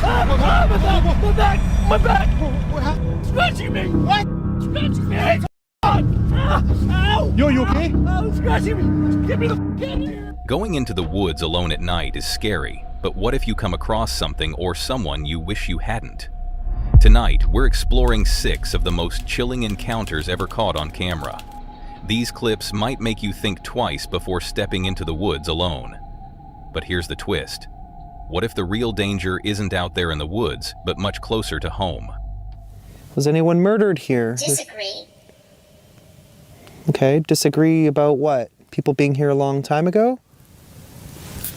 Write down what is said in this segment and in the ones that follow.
My back! My back! What happened? Scratching me! What? Scratching me! Ow! Yo, you okay? Oh, scratching me! Get me the f*** out of here! Going into the woods alone at night is scary, but what if you come across something or someone you wish you hadn't? Tonight, we're exploring 6 of the most chilling encounters ever caught on camera. These clips might make you think twice before stepping into the woods alone. But here's the twist. What if the real danger isn't out there in the woods, but much closer to home? Was anyone murdered here? Disagree. Okay, disagree about what? People being here a long time ago?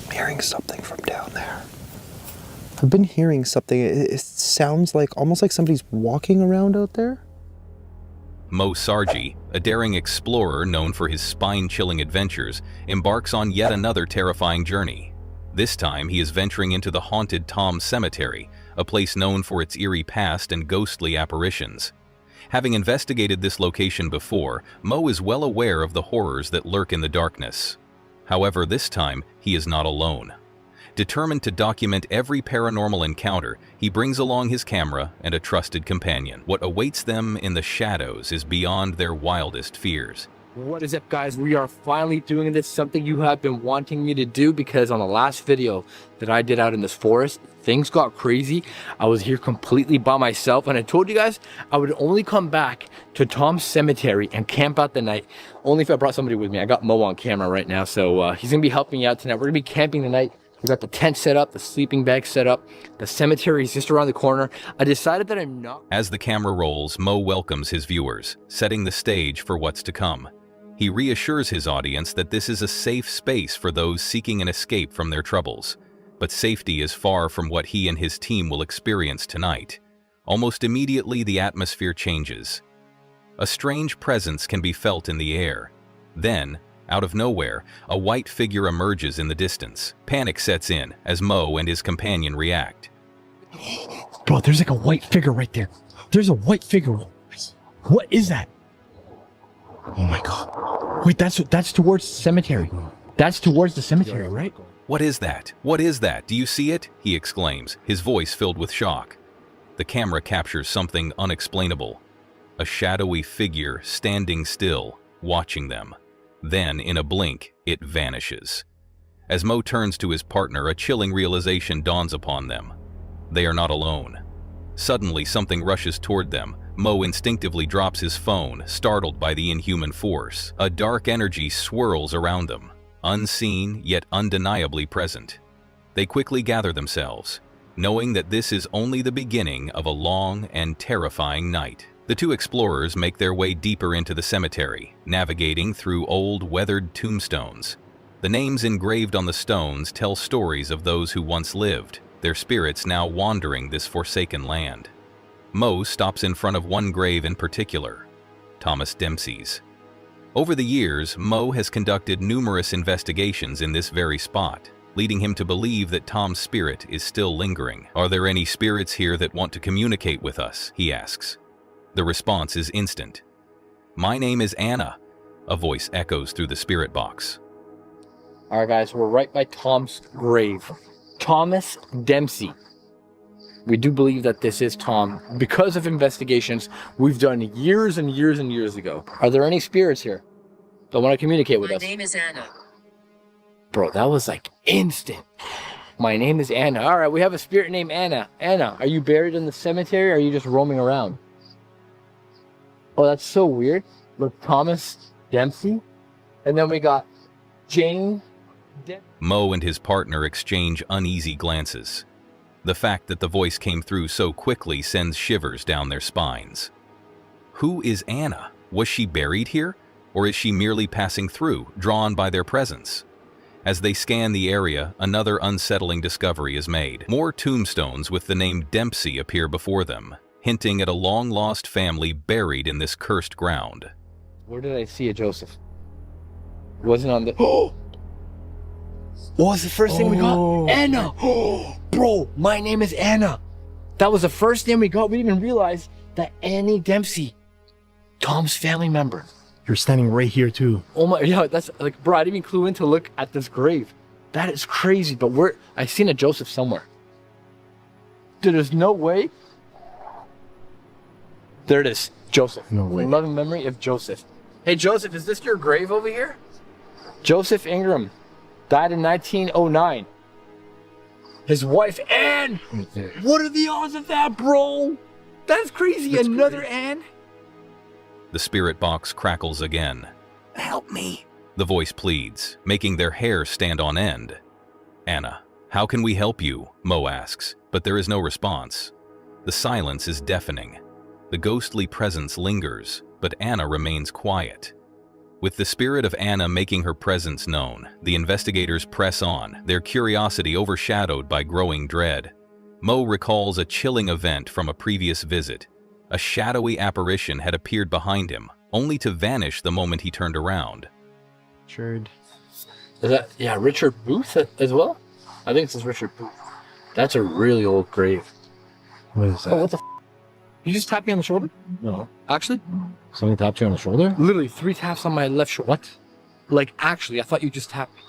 I'm hearing something from down there. I've been hearing something. It sounds like almost like somebody's walking around out there. Mo Sargi, a daring explorer known for his spine-chilling adventures, embarks on yet another terrifying journey. This time, he is venturing into the haunted Tom Cemetery, a place known for its eerie past and ghostly apparitions. Having investigated this location before, Mo is well aware of the horrors that lurk in the darkness. However, this time, he is not alone. Determined to document every paranormal encounter, he brings along his camera and a trusted companion. What awaits them in the shadows is beyond their wildest fears. What is up, guys? We are finally doing this, something you have been wanting me to do, because on the last video that I did out in this forest, things got crazy. I was here completely by myself, and I told you guys I would only come back to Tom's Cemetery and camp out the night only if I brought somebody with me. I got Mo on camera right now, so he's gonna be helping me out tonight. We're gonna be camping tonight. We got the tent set up, the sleeping bag set up. The cemetery is just around the corner. I decided that I'm not... As the camera rolls, Mo welcomes his viewers, setting the stage for what's to come. He reassures his audience that this is a safe space for those seeking an escape from their troubles. But safety is far from what he and his team will experience tonight. Almost immediately, the atmosphere changes. A strange presence can be felt in the air. Then, out of nowhere, a white figure emerges in the distance. Panic sets in as Mo and his companion react. Bro, there's like a white figure right there. There's a white figure. What is that? Oh my God. Wait, that's towards the cemetery. That's towards the cemetery, right? What is that? What is that? Do you see it? He exclaims, his voice filled with shock. The camera captures something unexplainable. A shadowy figure standing still, watching them. Then, in a blink, it vanishes. As Mo turns to his partner, a chilling realization dawns upon them. They are not alone. Suddenly, something rushes toward them. Mo instinctively drops his phone, startled by the inhuman force. A dark energy swirls around them, unseen yet undeniably present. They quickly gather themselves, knowing that this is only the beginning of a long and terrifying night. The two explorers make their way deeper into the cemetery, navigating through old, weathered tombstones. The names engraved on the stones tell stories of those who once lived, their spirits now wandering this forsaken land. Mo stops in front of one grave in particular, Thomas Dempsey's. Over the years, Mo has conducted numerous investigations in this very spot, leading him to believe that Tom's spirit is still lingering. "Are there any spirits here that want to communicate with us?" he asks. The response is instant. "My name is Anna," a voice echoes through the spirit box. All right, guys, we're right by Tom's grave. Thomas Dempsey. We do believe that this is Tom because of investigations we've done years and years and years ago. Are there any spirits here that want to communicate with us? My name is Anna. Bro, that was like instant. My name is Anna. All right, we have a spirit named Anna. Anna, are you buried in the cemetery or are you just roaming around? Oh, that's so weird. Look, Thomas Dempsey. And then we got Jane. Mo and his partner exchange uneasy glances. The fact that the voice came through so quickly sends shivers down their spines. Who is Anna? Was she buried here? Or is she merely passing through, drawn by their presence? As they scan the area, another unsettling discovery is made. More tombstones with the name Dempsey appear before them, hinting at a long-lost family buried in this cursed ground. Where did I see it, Joseph? It wasn't on the... Oh! What was the first thing we got? Anna! Oh, bro, my name is Anna. That was the first name we got. We didn't even realize that Annie Dempsey, Tom's family member. You're standing right here too. Oh my, yeah, that's like, bro, I didn't even clue in to look at this grave. That is crazy, but I seen a Joseph somewhere. Dude, there's no way. There it is. Joseph. No way. Loving memory of Joseph. Hey, Joseph, is this your grave over here? Joseph Ingram died in 1909. His wife, Anne. What are the odds of that, bro? That's crazy. That's Another crazy. Anne? The spirit box crackles again. Help me. The voice pleads, making their hair stand on end. Anna, how can we help you? Mo asks, but there is no response. The silence is deafening. The ghostly presence lingers, but Anna remains quiet. With the spirit of Anna making her presence known, the investigators press on, their curiosity overshadowed by growing dread. Mo recalls a chilling event from a previous visit. A shadowy apparition had appeared behind him, only to vanish the moment he turned around. Richard. Is that, yeah, Richard Booth as well? I think it says Richard Booth. That's a really old grave. What is that? Oh, what the f? You just tapped me on the shoulder? No. Actually? Something tapped you on the shoulder? Literally 3 taps on my left shoulder. What? Like, actually, I thought you just tapped me.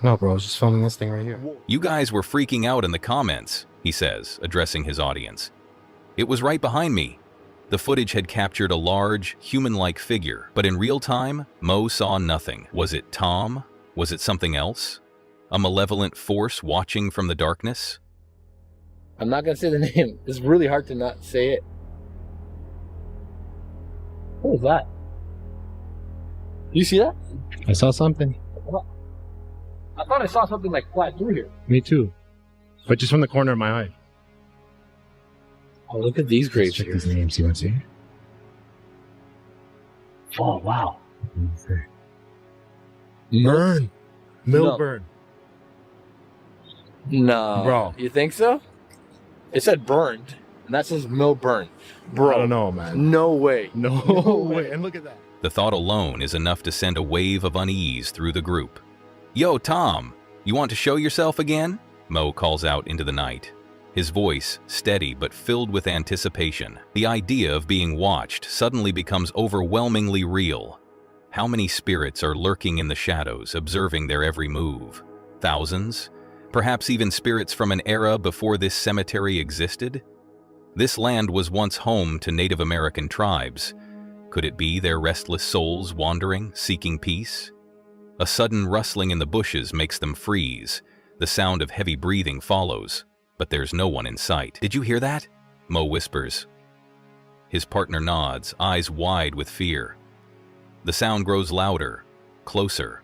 No, bro, I was just filming this thing right here. You guys were freaking out in the comments, he says, addressing his audience. It was right behind me. The footage had captured a large, human-like figure, but in real time, Mo saw nothing. Was it Tom? Was it something else? A malevolent force watching from the darkness? I'm not gonna say the name. It's really hard to not say it. What was that? You see that? I saw something. I thought I saw something like flat through here. Me too. But just from the corner of my eye. Oh, look at these graves Check here. these names, you want to see? Oh, wow. Milburn. No. Milburn. No. Bro. You think so? It said burned, and that says Milburn. Bro. I don't know, man. No way. No, No way. way. And look at that. The thought alone is enough to send a wave of unease through the group. Yo, Tom, you want to show yourself again? Mo calls out into the night. His voice, steady but filled with anticipation. The idea of being watched suddenly becomes overwhelmingly real. How many spirits are lurking in the shadows, observing their every move? Thousands? Perhaps even spirits from an era before this cemetery existed? This land was once home to Native American tribes. Could it be their restless souls wandering, seeking peace? A sudden rustling in the bushes makes them freeze. The sound of heavy breathing follows, but there's no one in sight. Did you hear that? Mo whispers. His partner nods, eyes wide with fear. The sound grows louder, closer.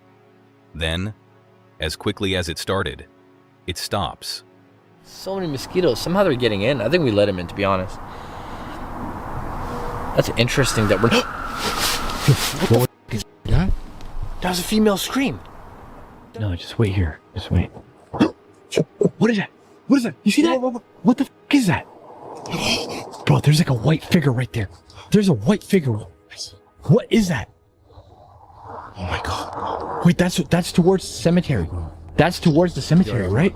Then, as quickly as it started, it stops. So many mosquitoes. Somehow they're getting in. I think we let them in, to be honest. That's interesting that we're... What is that? That was a female scream. No, just wait here. Just wait. What is that? What is that? You see that? What the f is that? Bro, there's like a white figure right there. There's a white figure. What is that? Oh my god. Wait, that's towards the cemetery. That's towards the cemetery, right?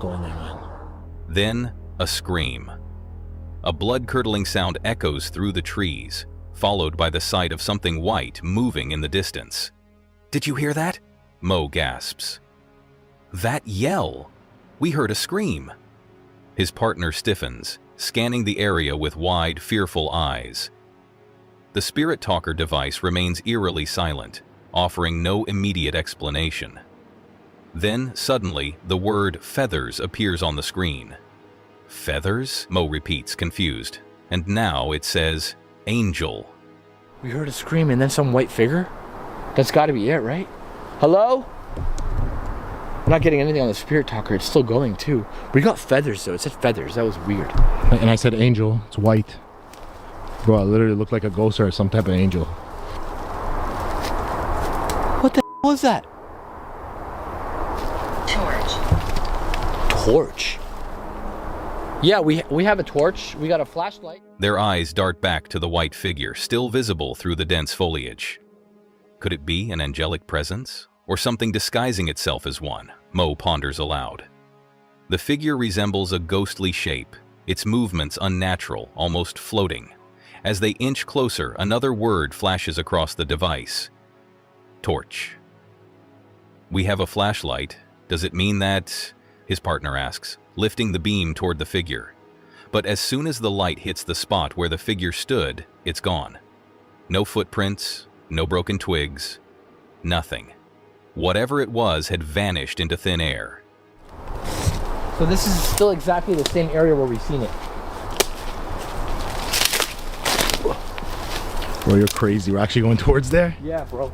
Then, a scream. A blood-curdling sound echoes through the trees, followed by the sight of something white moving in the distance. Did you hear that? Mo gasps. That yell! We heard a scream. His partner stiffens, scanning the area with wide, fearful eyes. The spirit talker device remains eerily silent, offering no immediate explanation. Then, suddenly, the word feathers appears on the screen. Feathers? Mo repeats, confused. And now it says, angel. We heard a scream and then some white figure? That's gotta be it, right? Hello? I'm not getting anything on the spirit talker. It's still going, too. We got feathers, though. It said feathers. That was weird. And I said angel. It's white. Bro, I literally looked like a ghost or some type of angel. What the hell was that? Torch. Yeah, we have a torch. We got a flashlight. Their eyes dart back to the white figure, still visible through the dense foliage. Could it be an angelic presence? Or something disguising itself as one? Mo ponders aloud. The figure resembles a ghostly shape, its movements unnatural, almost floating. As they inch closer, another word flashes across the device. Torch. We have a flashlight. Does it mean that... His partner asks, lifting the beam toward the figure. But as soon as the light hits the spot where the figure stood, it's gone. No footprints, no broken twigs, nothing. Whatever it was had vanished into thin air. So this is still exactly the same area where we've seen it. Bro, you're crazy. We're actually going towards there? Yeah, bro.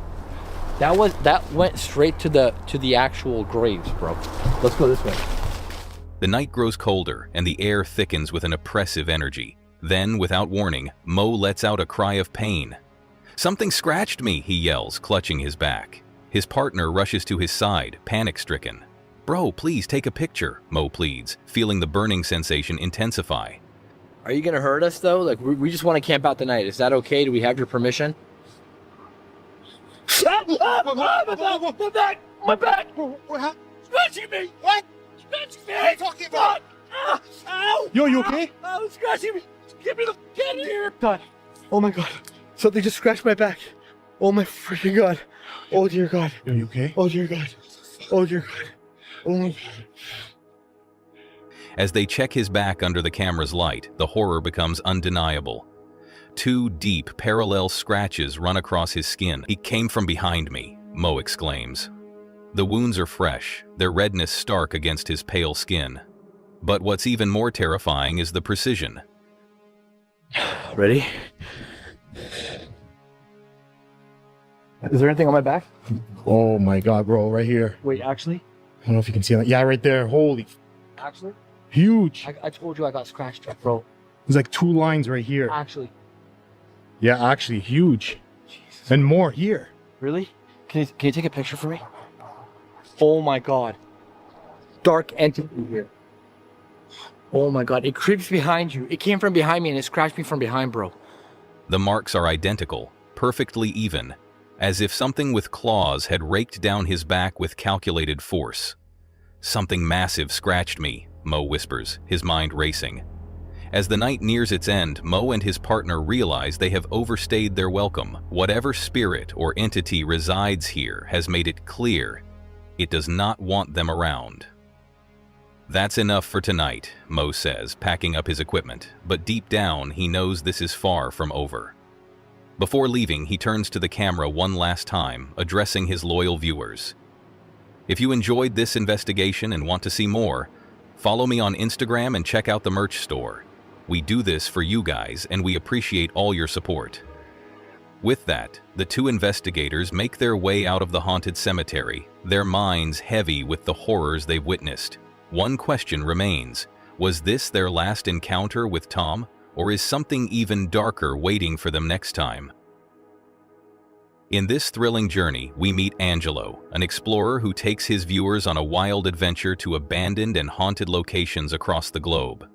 That went straight to the actual graves, bro. Let's go this way. The night grows colder and the air thickens with an oppressive energy. Then, without warning, Mo lets out a cry of pain. "Something scratched me," he yells, clutching his back. His partner rushes to his side, panic-stricken. "Bro, please take a picture," Mo pleads, feeling the burning sensation intensify. Are you gonna hurt us though? Like we just want to camp out the night. Is that okay? Do we have your permission? My back! What happened? Scratching me! What? Scratching me! What are you talking about? Ow! Yo, you okay? Oh, scratching me! Get me the get in here! God! Oh my God! Something just scratched my back. Oh my freaking God! Oh dear God! Yo, you okay? Oh dear God! Oh dear God! Oh my God! As they check his back under the camera's light, the horror becomes undeniable. 2 deep, parallel scratches run across his skin. "He came from behind me," Mo exclaims. The wounds are fresh, their redness stark against his pale skin. But what's even more terrifying is the precision. Ready? Is there anything on my back? Oh my God, bro, right here. Wait, actually? I don't know if you can see that. Yeah, right there. Holy. Actually? Huge. I told you I got scratched, bro. There's like 2 lines right here. Actually. Yeah, actually, huge. Jesus. And more here. Really? Can you take a picture for me? Oh my God. Dark entity here. Oh my God. It creeps behind you. It came from behind me and it scratched me from behind, bro. The marks are identical, perfectly even, as if something with claws had raked down his back with calculated force. "Something massive scratched me," Mo whispers, his mind racing. As the night nears its end, Mo and his partner realize they have overstayed their welcome. Whatever spirit or entity resides here has made it clear it does not want them around. "That's enough for tonight," Mo says, packing up his equipment, but deep down he knows this is far from over. Before leaving, he turns to the camera one last time, addressing his loyal viewers. If you enjoyed this investigation and want to see more, follow me on Instagram and check out the merch store. We do this for you guys, and we appreciate all your support. With that, the 2 investigators make their way out of the haunted cemetery, their minds heavy with the horrors they've witnessed. One question remains: was this their last encounter with Tom, or is something even darker waiting for them next time? In this thrilling journey, we meet Angelo, an explorer who takes his viewers on a wild adventure to abandoned and haunted locations across the globe.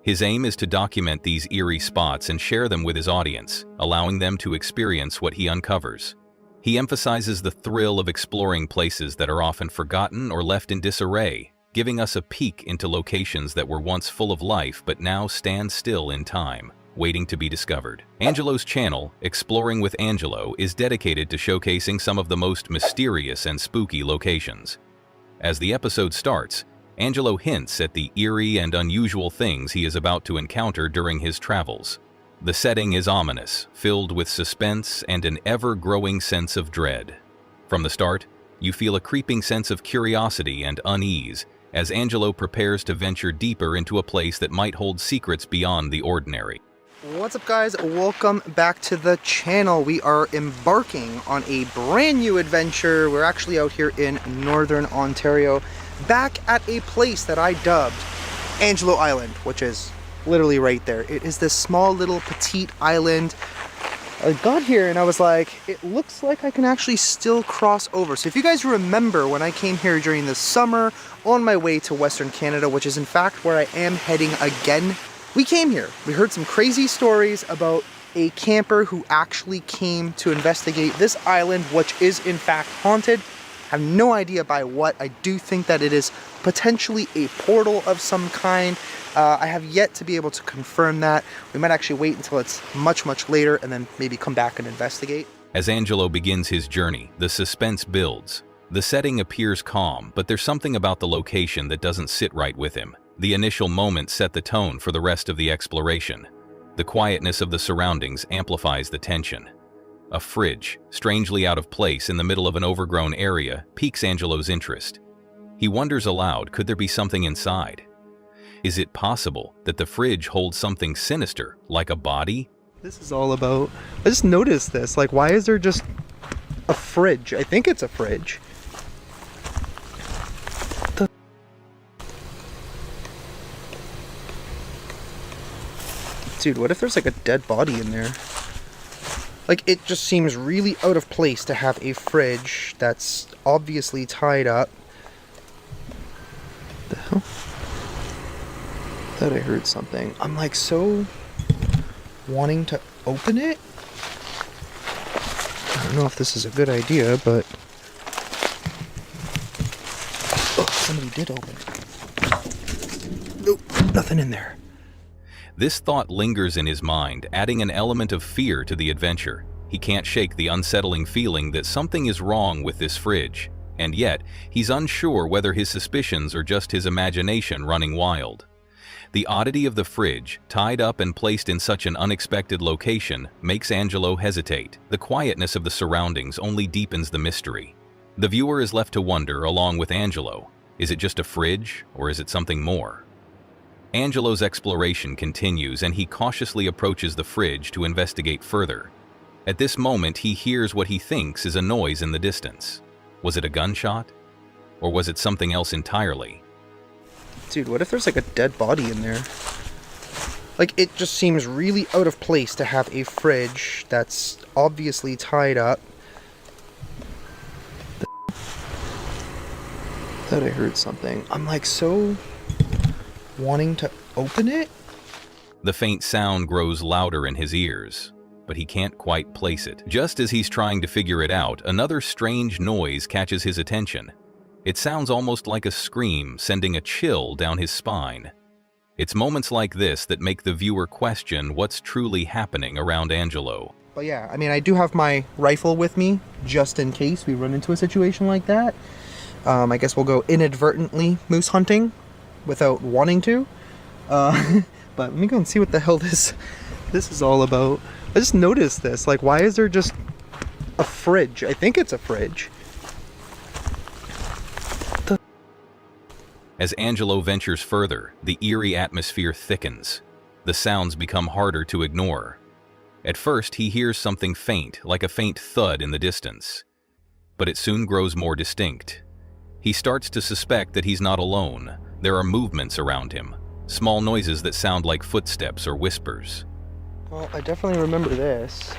His aim is to document these eerie spots and share them with his audience, allowing them to experience what he uncovers. He emphasizes the thrill of exploring places that are often forgotten or left in disarray, giving us a peek into locations that were once full of life but now stand still in time, waiting to be discovered. Angelo's channel, Exploring with Angelo, is dedicated to showcasing some of the most mysterious and spooky locations. As the episode starts, Angelo hints at the eerie and unusual things he is about to encounter during his travels. The setting is ominous, filled with suspense and an ever-growing sense of dread. From the start, you feel a creeping sense of curiosity and unease as Angelo prepares to venture deeper into a place that might hold secrets beyond the ordinary. What's up, guys? Welcome back to the channel. We are embarking on a brand new adventure. We're actually out here in Northern Ontario, back at a place that I dubbed Angelo Island, which is literally right there. It is this small little petite island. I got here and I was like, it looks like I can actually still cross over. So if you guys remember when I came here during the summer on my way to Western Canada, which is in fact where I am heading again, we came here. We heard some crazy stories about a camper who actually came to investigate this island, which is in fact haunted. I have no idea by what. I do think that it is potentially a portal of some kind. I have yet to be able to confirm that. We might actually wait until it's much later and then maybe come back and investigate. As Angelo begins his journey, the suspense builds. The setting appears calm, but there's something about the location that doesn't sit right with him. The initial moment set the tone for the rest of the exploration. The quietness of the surroundings amplifies the tension. A fridge, strangely out of place in the middle of an overgrown area, piques Angelo's interest. He wonders aloud, could there be something inside? Is it possible that the fridge holds something sinister, like a body? This is all about... I just noticed this. Like, why is there just a fridge? I think it's a fridge. Dude, what if there's like a dead body in there? Like, it just seems really out of place to have a fridge that's obviously tied up. The hell? Thought I heard something. I'm like so wanting to open it. I don't know if this is a good idea, but... Oh, somebody did open it. Nope, nothing in there. This thought lingers in his mind, adding an element of fear to the adventure. He can't shake the unsettling feeling that something is wrong with this fridge, and yet he's unsure whether his suspicions are just his imagination running wild. The oddity of the fridge, tied up and placed in such an unexpected location, makes Angelo hesitate. The quietness of the surroundings only deepens the mystery. The viewer is left to wonder along with Angelo. Is it just a fridge, or is it something more? Angelo's exploration continues, and he cautiously approaches the fridge to investigate further. At this moment, he hears what he thinks is a noise in the distance. Was it a gunshot? Or was it something else entirely? Dude, what if there's like a dead body in there? Like, it just seems really out of place to have a fridge that's obviously tied up. Thought I heard something. I'm like so wanting to open it. The faint sound grows louder in his ears, but he can't quite place it. Just as he's trying to figure it out, another strange noise catches his attention. It sounds almost like a scream, sending a chill down his spine. It's moments like this that make the viewer question what's truly happening around Angelo. But yeah, I mean, I do have my rifle with me, just in case we run into a situation like that. I guess we'll go inadvertently moose hunting without wanting to. But let me go and see what the hell this is all about. I just noticed this. Like, why is there just a fridge? I think it's a fridge. As Angelo ventures further, the eerie atmosphere thickens. The sounds become harder to ignore. At first, he hears something faint, like a faint thud in the distance. But it soon grows more distinct. He starts to suspect that he's not alone. There are movements around him, small noises that sound like footsteps or whispers. Well, I definitely remember this.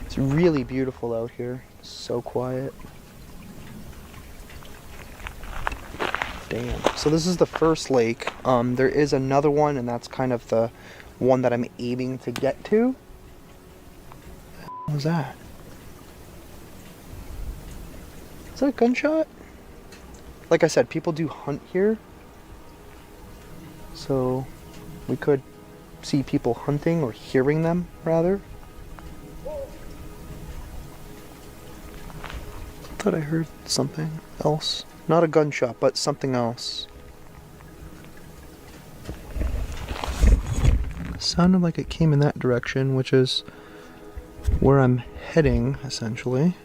It's really beautiful out here. So quiet. Damn. So this is the first lake. There is another one, and that's kind of the one that I'm aiming to get to. What was that? Is that a gunshot? Like I said, people do hunt here. So we could see people hunting, or hearing them, rather. Thought I heard something else. Not a gunshot, but something else. Sounded like it came in that direction, which is where I'm heading, essentially.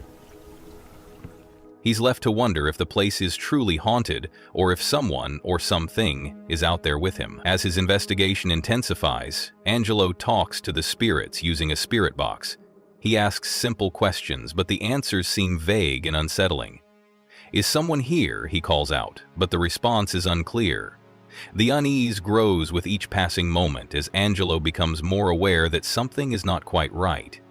He's left to wonder if the place is truly haunted, or if someone or something is out there with him. As his investigation intensifies, Angelo talks to the spirits using a spirit box. He asks simple questions, but the answers seem vague and unsettling. "Is someone here?" he calls out, but the response is unclear. The unease grows with each passing moment as Angelo becomes more aware that something is not quite right.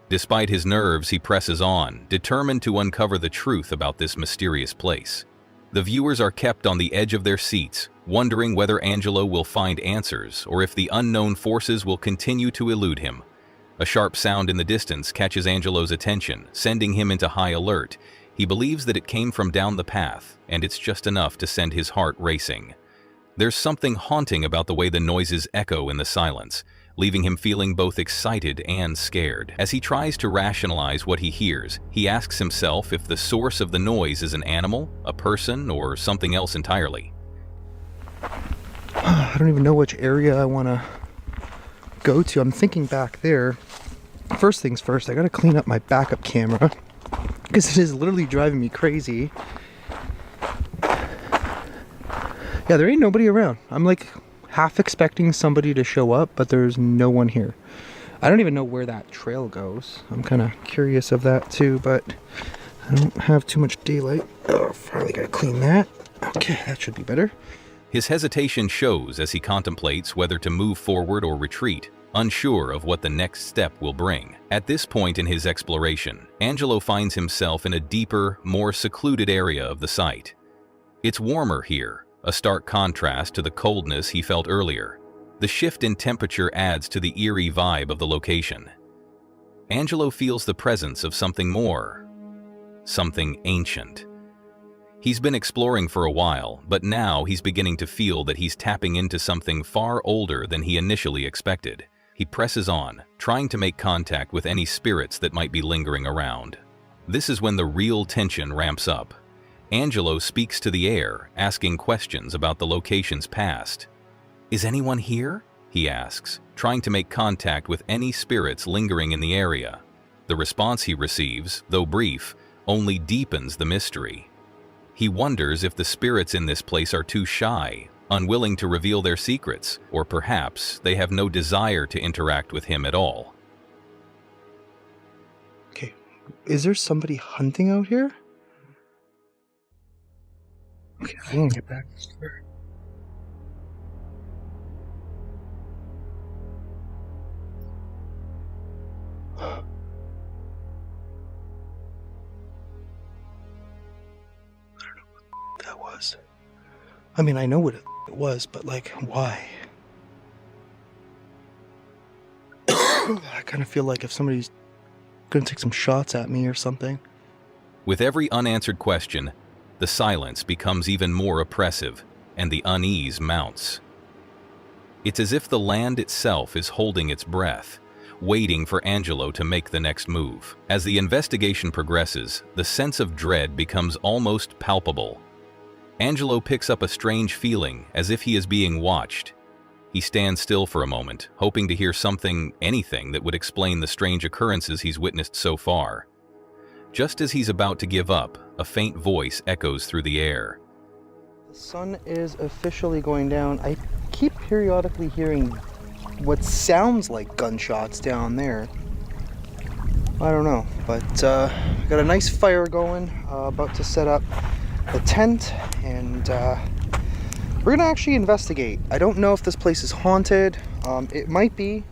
Despite his nerves, he presses on, determined to uncover the truth about this mysterious place. The viewers are kept on the edge of their seats, wondering whether Angelo will find answers or if the unknown forces will continue to elude him. A sharp sound in the distance catches Angelo's attention, sending him into high alert. He believes that it came from down the path, and it's just enough to send his heart racing. There's something haunting about the way the noises echo in the silence, leaving him feeling both excited and scared. As he tries to rationalize what he hears, he asks himself if the source of the noise is an animal, a person, or something else entirely. I don't even know which area I want to go to. I'm thinking back there. First things first, I got to clean up my backup camera because it is literally driving me crazy. Yeah, there ain't nobody around. I'm like half expecting somebody to show up, but there's no one here. I don't even know where that trail goes. I'm kind of curious of that too, but I don't have too much daylight. Oh, finally gotta clean that. Okay, that should be better. His hesitation shows as he contemplates whether to move forward or retreat, unsure of what the next step will bring. At this point in his exploration, Angelo finds himself in a deeper, more secluded area of the site. It's warmer here, a stark contrast to the coldness he felt earlier. The shift in temperature adds to the eerie vibe of the location. Angelo feels the presence of something more, something ancient. He's been exploring for a while, but now he's beginning to feel that he's tapping into something far older than he initially expected. He presses on, trying to make contact with any spirits that might be lingering around. This is when the real tension ramps up. Angelo speaks to the air, asking questions about the location's past. "Is anyone here?" he asks, trying to make contact with any spirits lingering in the area. The response he receives, though brief, only deepens the mystery. He wonders if the spirits in this place are too shy, unwilling to reveal their secrets, or perhaps they have no desire to interact with him at all. Okay, is there somebody hunting out here? Okay, I want to get back to her. That was. I mean, I know what it was, but like, why? I kind of feel like if somebody's gonna take some shots at me or something. With every unanswered question, the silence becomes even more oppressive, and the unease mounts. It's as if the land itself is holding its breath, waiting for Angelo to make the next move. As the investigation progresses, the sense of dread becomes almost palpable. Angelo picks up a strange feeling, as if he is being watched. He stands still for a moment, hoping to hear something, anything that would explain the strange occurrences he's witnessed so far. Just as he's about to give up, a faint voice echoes through the air. The sun is officially going down. I keep periodically hearing what sounds like gunshots down there. I don't know, but we got a nice fire going, about to set up the tent, and we're gonna actually investigate. I don't know if this place is haunted. It might be.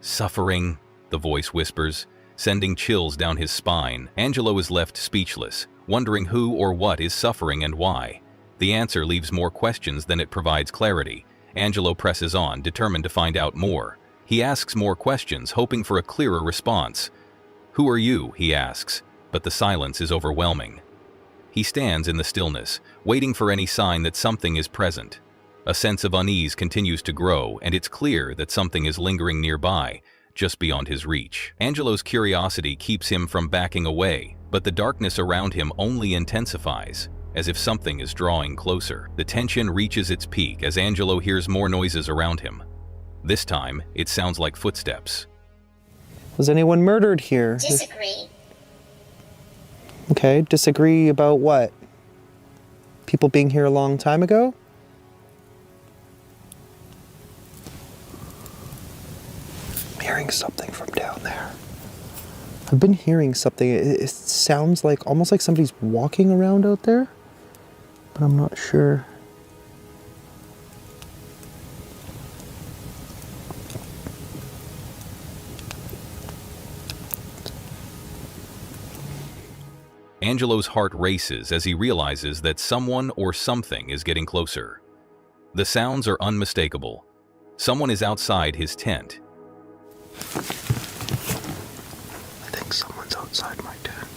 "Suffering," the voice whispers, sending chills down his spine. Angelo is left speechless, wondering who or what is suffering and why. The answer leaves more questions than it provides clarity. Angelo presses on, determined to find out more. He asks more questions, hoping for a clearer response. "Who are you?" he asks, but the silence is overwhelming. He stands in the stillness, waiting for any sign that something is present. A sense of unease continues to grow, and it's clear that something is lingering nearby, just beyond his reach. Angelo's curiosity keeps him from backing away, but the darkness around him only intensifies, as if something is drawing closer. The tension reaches its peak as Angelo hears more noises around him. This time, it sounds like footsteps. Was anyone murdered here? Disagree. Okay, disagree about what? People being here a long time ago? I'm hearing something from down there. I've been hearing something. It sounds like almost like somebody's walking around out there, but I'm not sure. Angelo's heart races as he realizes that someone or something is getting closer. The sounds are unmistakable. Someone is outside his tent. I think someone's outside my tent.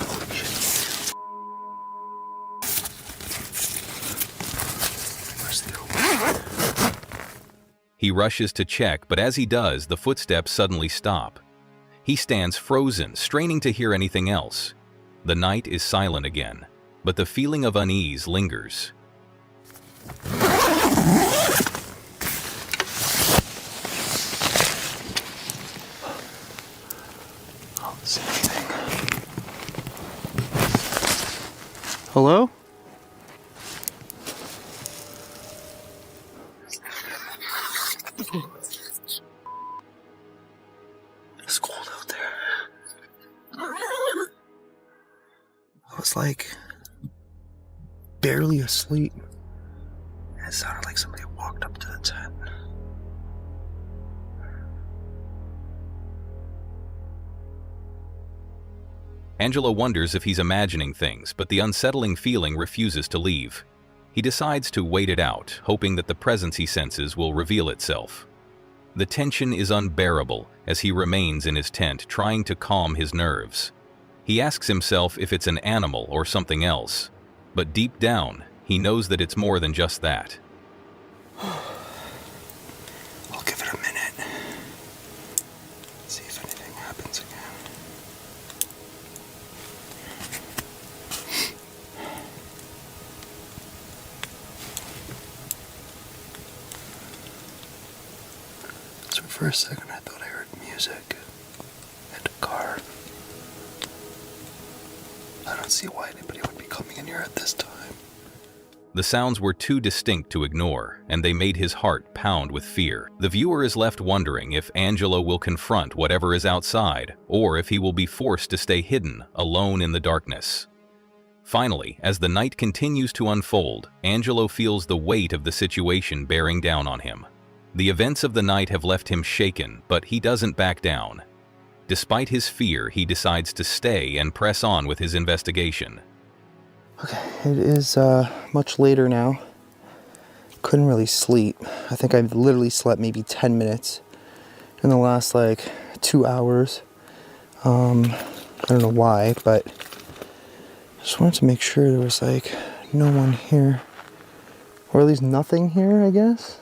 Holy shit. Where's the open? He rushes to check, but as he does, the footsteps suddenly stop. He stands frozen, straining to hear anything else. The night is silent again, but the feeling of unease lingers. Hello? It's cold out there. I was like barely asleep. It sounded like somebody walked up to the tent. Angelo wonders if he's imagining things, but the unsettling feeling refuses to leave. He decides to wait it out, hoping that the presence he senses will reveal itself. The tension is unbearable as he remains in his tent, trying to calm his nerves. He asks himself if it's an animal or something else, but deep down, he knows that it's more than just that. I'll give it a minute. See if anything happens again. So for a second I thought I heard music and a car. I don't see why anybody would be coming in here at this time. The sounds were too distinct to ignore, and they made his heart pound with fear. The viewer is left wondering if Angelo will confront whatever is outside, or if he will be forced to stay hidden, alone in the darkness. Finally, as the night continues to unfold, Angelo feels the weight of the situation bearing down on him. The events of the night have left him shaken, but he doesn't back down. Despite his fear, he decides to stay and press on with his investigation. Okay, it is much later now. Couldn't really sleep. I think I've literally slept maybe 10 minutes in the last like 2 hours. I don't know why, but I just wanted to make sure there was like no one here. Or at least nothing here, I guess.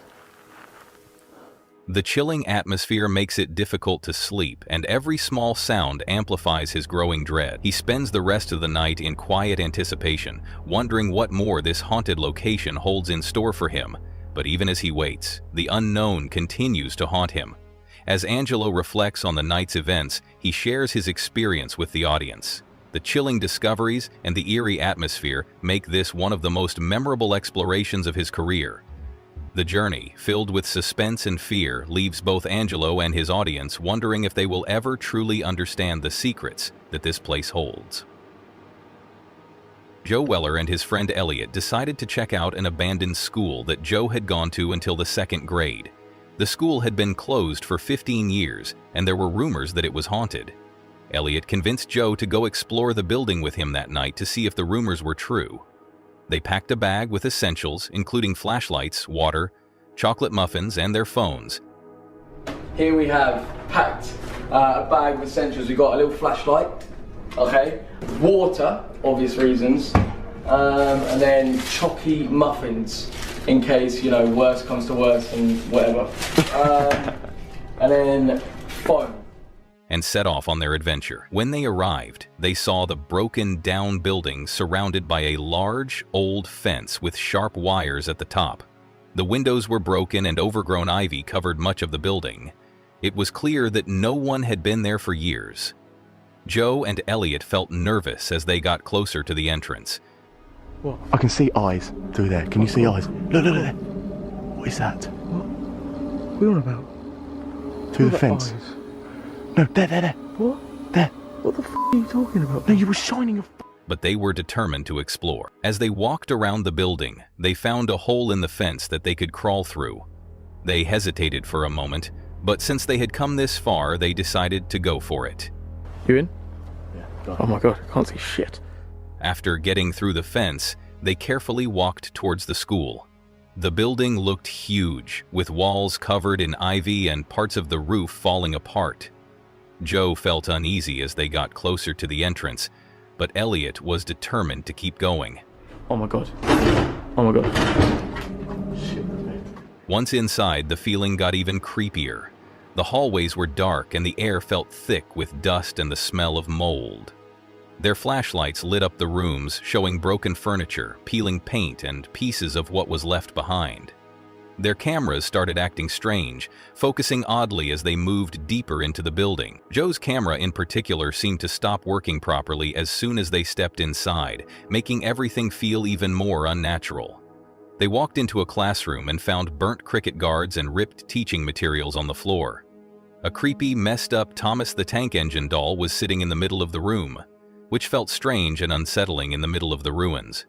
The chilling atmosphere makes it difficult to sleep, and every small sound amplifies his growing dread. He spends the rest of the night in quiet anticipation, wondering what more this haunted location holds in store for him. But even as he waits, the unknown continues to haunt him. As Angelo reflects on the night's events, he shares his experience with the audience. The chilling discoveries and the eerie atmosphere make this one of the most memorable explorations of his career. The journey, filled with suspense and fear, leaves both Angelo and his audience wondering if they will ever truly understand the secrets that this place holds. Joe Weller and his friend Elliot decided to check out an abandoned school that Joe had gone to until the 2nd grade. The school had been closed for 15 years, and there were rumors that it was haunted. Elliot convinced Joe to go explore the building with him that night to see if the rumors were true. They packed a bag with essentials, including flashlights, water, chocolate muffins, and their phones. Here we have packed a bag with essentials. We've got a little flashlight, okay, water, obvious reasons, and then chalky muffins in case, you know, worse comes to worse and whatever. And then phone. And set off on their adventure. When they arrived, they saw the broken down building surrounded by a large, old fence with sharp wires at the top. The windows were broken and overgrown ivy covered much of the building. It was clear that no one had been there for years. Joe and Elliot felt nervous as they got closer to the entrance. What? I can see eyes through there. Can you see eyes? Look, look, look there. What is that? What are you on about? Through the fence. Eyes? No, there. What? There. What the f are you talking about? No, you were shining a But they were determined to explore. As they walked around the building, they found a hole in the fence that they could crawl through. They hesitated for a moment, but since they had come this far, they decided to go for it. You in? Yeah, go on. Oh my god, I can't see shit. After getting through the fence, they carefully walked towards the school. The building looked huge, with walls covered in ivy and parts of the roof falling apart. Joe felt uneasy as they got closer to the entrance, but Elliot was determined to keep going. Oh my god. Oh my god. Shit. Once inside, the feeling got even creepier. The hallways were dark and the air felt thick with dust and the smell of mold. Their flashlights lit up the rooms, showing broken furniture, peeling paint, and pieces of what was left behind. Their cameras started acting strange, focusing oddly as they moved deeper into the building. Joe's camera in particular seemed to stop working properly as soon as they stepped inside, making everything feel even more unnatural. They walked into a classroom and found burnt cricket guards and ripped teaching materials on the floor. A creepy, messed up Thomas the Tank Engine doll was sitting in the middle of the room, which felt strange and unsettling in the middle of the ruins.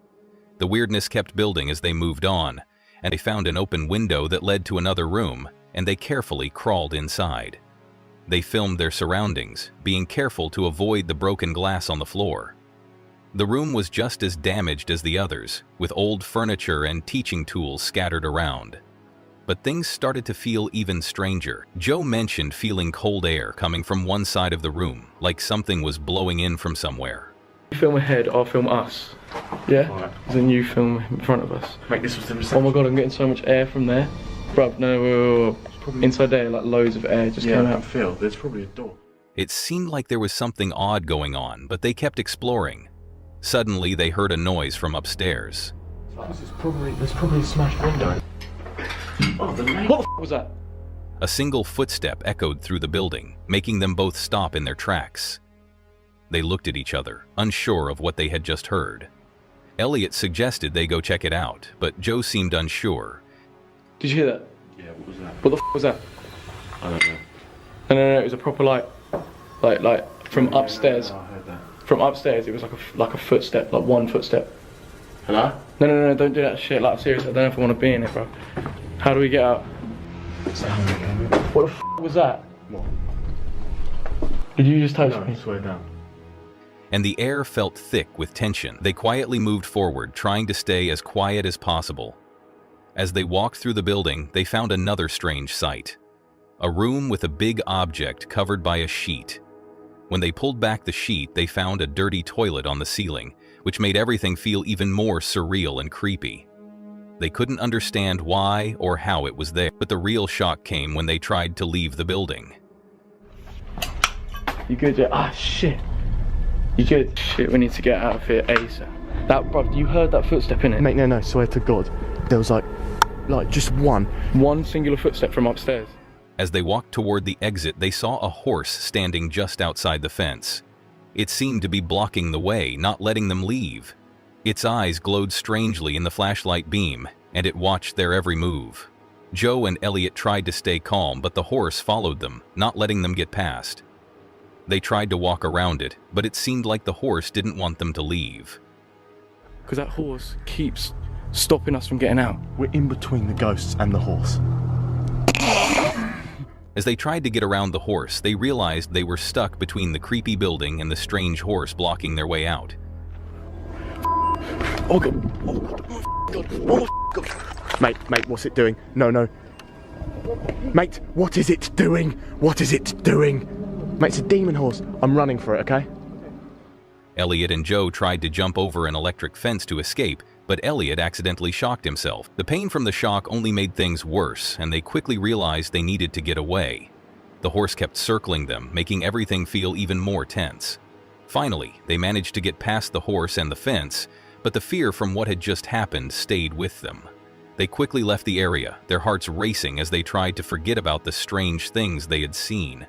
The weirdness kept building as they moved on, and they found an open window that led to another room, and they carefully crawled inside. They filmed their surroundings, being careful to avoid the broken glass on the floor. The room was just as damaged as the others, with old furniture and teaching tools scattered around. But things started to feel even stranger. Joe mentioned feeling cold air coming from one side of the room, like something was blowing in from somewhere. You film ahead, I'll film us. Yeah? Right. Then you film in front of us. Mate, this was the reception. Oh my god, I'm getting so much air from there. Bruv, no, whoa. Inside there, like loads of air just came out. I can feel. There's probably a door. It seemed like there was something odd going on, but they kept exploring. Suddenly, they heard a noise from upstairs. There's probably a smashed window. Oh, the light. What the f was that? A single footstep echoed through the building, making them both stop in their tracks. They looked at each other, unsure of what they had just heard. Elliot suggested they go check it out, but Joe seemed unsure. Did you hear that? Yeah, what was that? What the f was that? I don't know. No, it was a proper like from upstairs. I heard that. From upstairs, it was like a footstep, like one footstep. Hello? No, don't do that shit. Like seriously, I don't know if I want to be in it, bro. How do we get out? What the f was that? What? Did you just touch No, me? swear down. And the air felt thick with tension. They quietly moved forward, trying to stay as quiet as possible. As they walked through the building, they found another strange sight. A room with a big object covered by a sheet. When they pulled back the sheet, they found a dirty toilet on the ceiling, which made everything feel even more surreal and creepy. They couldn't understand why or how it was there, but the real shock came when they tried to leave the building. You good, yeah? Ah, shit. You good? Shit, we need to get out of here ASAP. That, bruv, you heard that footstep in it? Mate, no, swear to God. There was like just one. One singular footstep from upstairs. As they walked toward the exit, they saw a horse standing just outside the fence. It seemed to be blocking the way, not letting them leave. Its eyes glowed strangely in the flashlight beam, and it watched their every move. Joe and Elliot tried to stay calm, but the horse followed them, not letting them get past. They tried to walk around it, but it seemed like the horse didn't want them to leave. Because that horse keeps stopping us from getting out. We're in between the ghosts and the horse. As they tried to get around the horse, they realized they were stuck between the creepy building and the strange horse blocking their way out. Oh God. Oh God. Oh God. Mate, what's it doing? No. Mate, what is it doing? What is it doing? Mate, it's a demon horse. I'm running for it, okay? Elliot and Joe tried to jump over an electric fence to escape, but Elliot accidentally shocked himself. The pain from the shock only made things worse, and they quickly realized they needed to get away. The horse kept circling them, making everything feel even more tense. Finally, they managed to get past the horse and the fence, but the fear from what had just happened stayed with them. They quickly left the area, their hearts racing as they tried to forget about the strange things they had seen.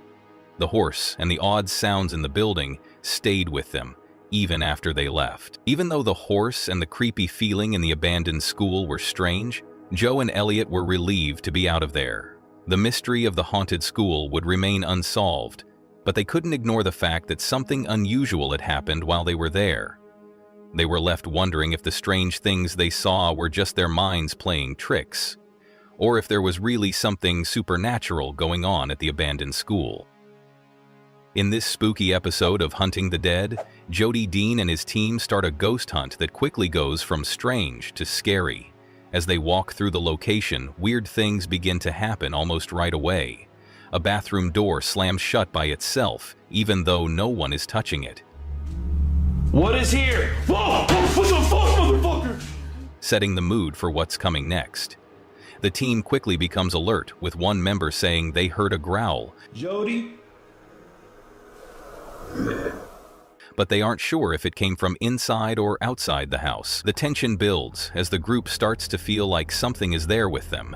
The horse and the odd sounds in the building stayed with them, even after they left. Even though the horse and the creepy feeling in the abandoned school were strange, Joe and Elliot were relieved to be out of there. The mystery of the haunted school would remain unsolved, but they couldn't ignore the fact that something unusual had happened while they were there. They were left wondering if the strange things they saw were just their minds playing tricks, or if there was really something supernatural going on at the abandoned school. In this spooky episode of Hunting the Dead, Jody Dean and his team start a ghost hunt that quickly goes from strange to scary. As they walk through the location, weird things begin to happen almost right away. A bathroom door slams shut by itself, even though no one is touching it. What is here? Whoa! What the fuck, motherfucker? Setting the mood for what's coming next. The team quickly becomes alert, with one member saying they heard a growl. Jody? but they aren't sure if it came from inside or outside the house. The tension builds as the group starts to feel like something is there with them.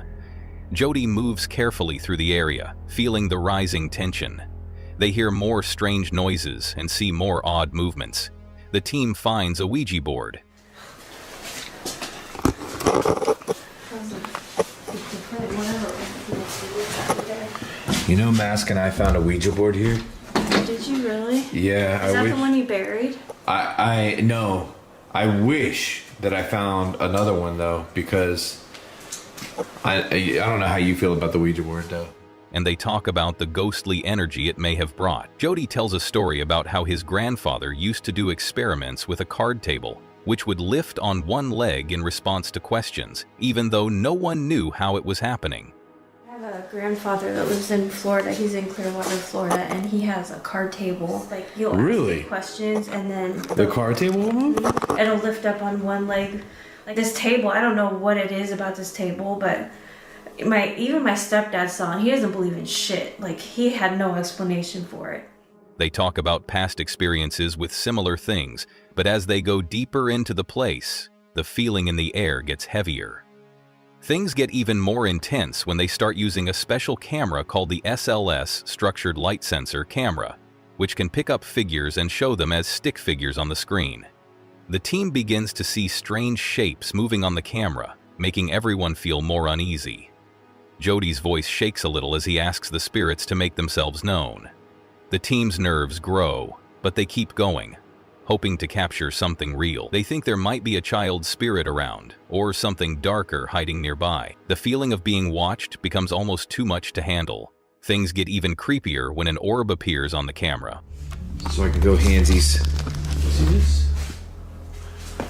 Jody moves carefully through the area, feeling the rising tension. They hear more strange noises and see more odd movements. The team finds a Ouija board. You know, Mask and I found a Ouija board here. Did you really? Yeah, Is that the one you buried? I no. I wish that I found another one though, because I don't know how you feel about the Ouija board though. And they talk about the ghostly energy it may have brought. Jody tells a story about how his grandfather used to do experiments with a card table, which would lift on one leg in response to questions, even though no one knew how it was happening. I have a grandfather that lives in Florida. He's in Clearwater, Florida, and he has a card table. Like, he'll ask you questions, and then The card table will move? it'll lift up on one leg. Like this table, I don't know what it is about this table, but even my stepdad saw it. He doesn't believe in shit. Like, he had no explanation for it. They talk about past experiences with similar things, but as they go deeper into the place, the feeling in the air gets heavier. Things get even more intense when they start using a special camera called the SLS Structured Light Sensor camera, which can pick up figures and show them as stick figures on the screen. The team begins to see strange shapes moving on the camera, making everyone feel more uneasy. Jody's voice shakes a little as he asks the spirits to make themselves known. The team's nerves grow, but they keep going, hoping to capture something real. They think there might be a child's spirit around, or something darker hiding nearby. The feeling of being watched becomes almost too much to handle. Things get even creepier when an orb appears on the camera. So I can go handsies. See this?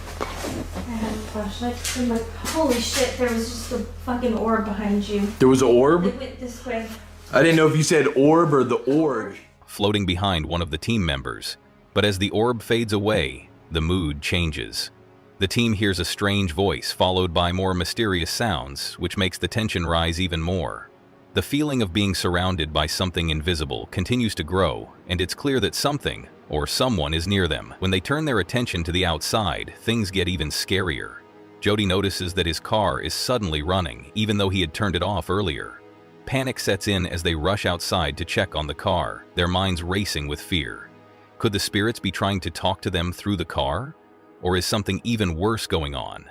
I had a flashlight. I'm like, holy shit, there was just a fucking orb behind you. There was an orb? It went this way. I didn't know if you said orb or the org. Floating behind one of the team members. But as the orb fades away, the mood changes. The team hears a strange voice followed by more mysterious sounds, which makes the tension rise even more. The feeling of being surrounded by something invisible continues to grow, and it's clear that something, or someone, is near them. When they turn their attention to the outside, things get even scarier. Jody notices that his car is suddenly running, even though he had turned it off earlier. Panic sets in as they rush outside to check on the car, their minds racing with fear. Could the spirits be trying to talk to them through the car? Or is something even worse going on?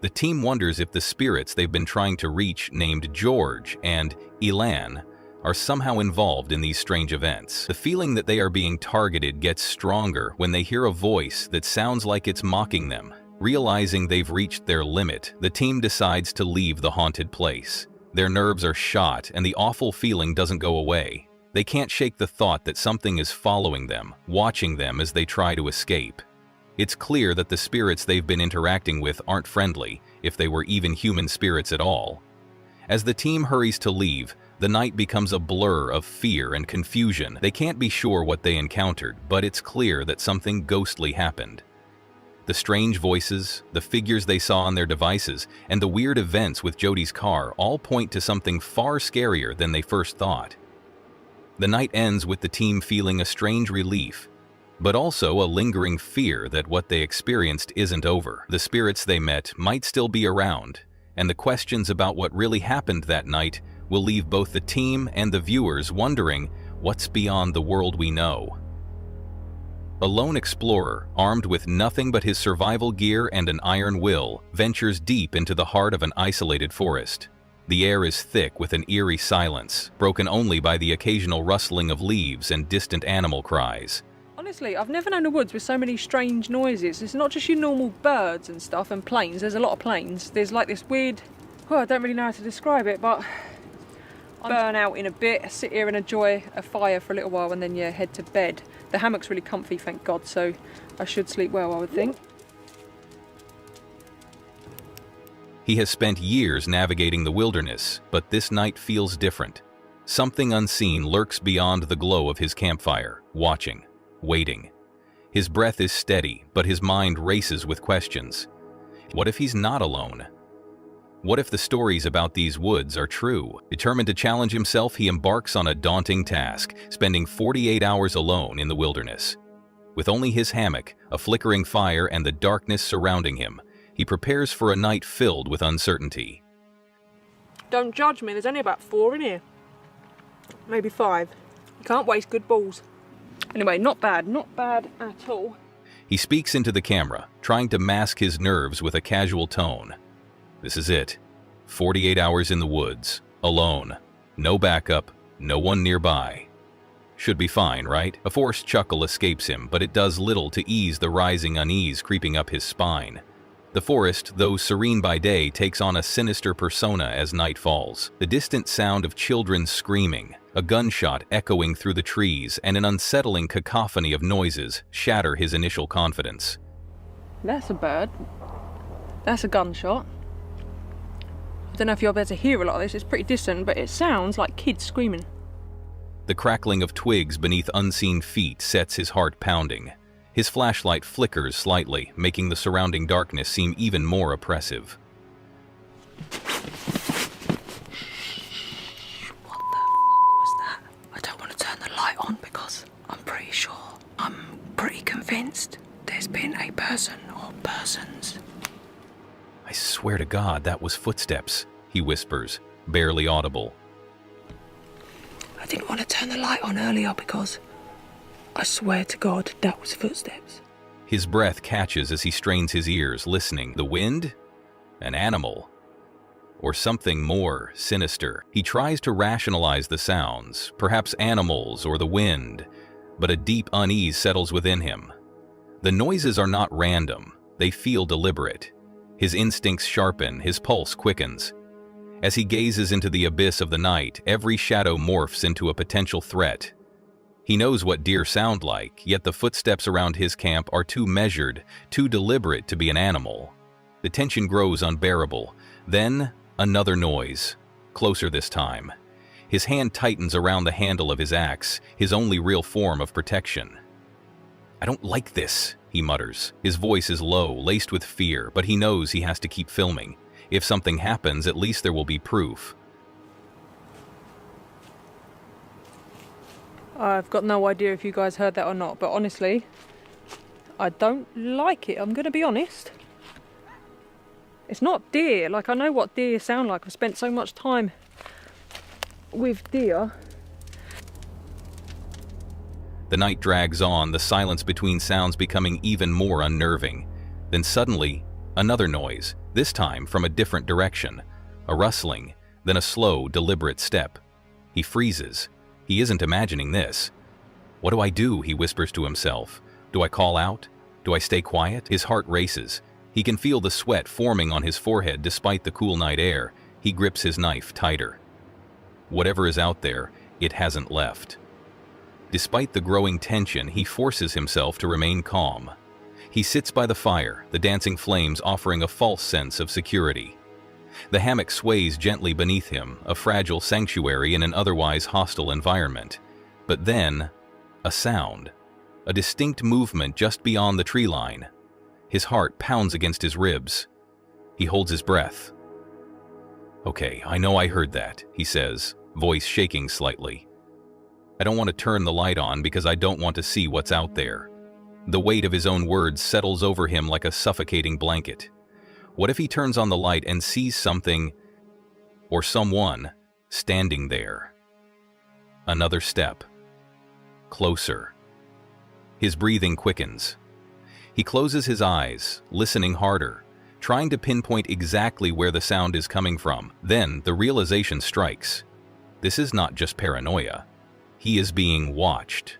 The team wonders if the spirits they've been trying to reach, named George and Elan, are somehow involved in these strange events. The feeling that they are being targeted gets stronger when they hear a voice that sounds like it's mocking them. Realizing they've reached their limit, the team decides to leave the haunted place. Their nerves are shot and the awful feeling doesn't go away. They can't shake the thought that something is following them, watching them as they try to escape. It's clear that the spirits they've been interacting with aren't friendly, if they were even human spirits at all. As the team hurries to leave, the night becomes a blur of fear and confusion. They can't be sure what they encountered, but it's clear that something ghostly happened. The strange voices, the figures they saw on their devices, and the weird events with Jody's car all point to something far scarier than they first thought. The night ends with the team feeling a strange relief, but also a lingering fear that what they experienced isn't over. The spirits they met might still be around, and the questions about what really happened that night will leave both the team and the viewers wondering what's beyond the world we know. A lone explorer, armed with nothing but his survival gear and an iron will, ventures deep into the heart of an isolated forest. The air is thick with an eerie silence, broken only by the occasional rustling of leaves and distant animal cries. Honestly, I've never known a woods with so many strange noises. It's not just your normal birds and stuff and planes. There's a lot of planes. There's like this weird, I don't really know how to describe it, but I'll burn out in a bit, sit here and enjoy a fire for a little while and then head to bed. The hammock's really comfy, thank God, so I should sleep well, I would think. He has spent years navigating the wilderness, but this night feels different. Something unseen lurks beyond the glow of his campfire, watching, waiting. His breath is steady, but his mind races with questions. What if he's not alone? What if the stories about these woods are true? Determined to challenge himself, he embarks on a daunting task, spending 48 hours alone in the wilderness. With only his hammock, a flickering fire, and the darkness surrounding him, he prepares for a night filled with uncertainty. Don't judge me, there's only about 4 in here. Maybe 5. You can't waste good balls. Anyway, not bad at all. He speaks into the camera, trying to mask his nerves with a casual tone. This is it. 48 hours in the woods, alone. No backup, no one nearby. Should be fine, right? A forced chuckle escapes him, but it does little to ease the rising unease creeping up his spine. The forest, though serene by day, takes on a sinister persona as night falls. The distant sound of children screaming, a gunshot echoing through the trees, and an unsettling cacophony of noises shatter his initial confidence. That's a bird. That's a gunshot. I don't know if you'll be able to hear a lot of this, it's pretty distant, but it sounds like kids screaming. The crackling of twigs beneath unseen feet sets his heart pounding. His flashlight flickers slightly, making the surrounding darkness seem even more oppressive. What the was that? I don't want to turn the light on because I'm pretty convinced there's been a person or persons. I swear to God, that was footsteps, he whispers, barely audible. I didn't want to turn the light on earlier because I swear to God that was footsteps. His breath catches as he strains his ears, listening. The wind? An animal? Or something more sinister? He tries to rationalize the sounds, perhaps animals or the wind, but a deep unease settles within him. The noises are not random, they feel deliberate. His instincts sharpen, his pulse quickens. As he gazes into the abyss of the night, every shadow morphs into a potential threat. He knows what deer sound like, yet the footsteps around his camp are too measured, too deliberate to be an animal. The tension grows unbearable. Then, another noise, closer this time. His hand tightens around the handle of his axe, his only real form of protection. I don't like this, he mutters. His voice is low, laced with fear, but he knows he has to keep filming. If something happens, at least there will be proof. I've got no idea if you guys heard that or not, but honestly, I don't like it, I'm going to be honest. It's not deer, like I know what deer sound like. I've spent so much time with deer. The night drags on, the silence between sounds becoming even more unnerving. Then suddenly, another noise, this time from a different direction. A rustling, then a slow, deliberate step. He freezes. He isn't imagining this. What do I do? He whispers to himself. Do I call out? Do I stay quiet? His heart races. He can feel the sweat forming on his forehead despite the cool night air. He grips his knife tighter. Whatever is out there, it hasn't left. Despite the growing tension, he forces himself to remain calm. He sits by the fire, the dancing flames offering a false sense of security. The hammock sways gently beneath him, a fragile sanctuary in an otherwise hostile environment. But then, a sound. A distinct movement just beyond the tree line. His heart pounds against his ribs. He holds his breath. Okay, I know I heard that, he says, voice shaking slightly. I don't want to turn the light on because I don't want to see what's out there. The weight of his own words settles over him like a suffocating blanket. What if he turns on the light and sees something, or someone, standing there? Another step. Closer. His breathing quickens. He closes his eyes, listening harder, trying to pinpoint exactly where the sound is coming from. Then the realization strikes. This is not just paranoia. He is being watched.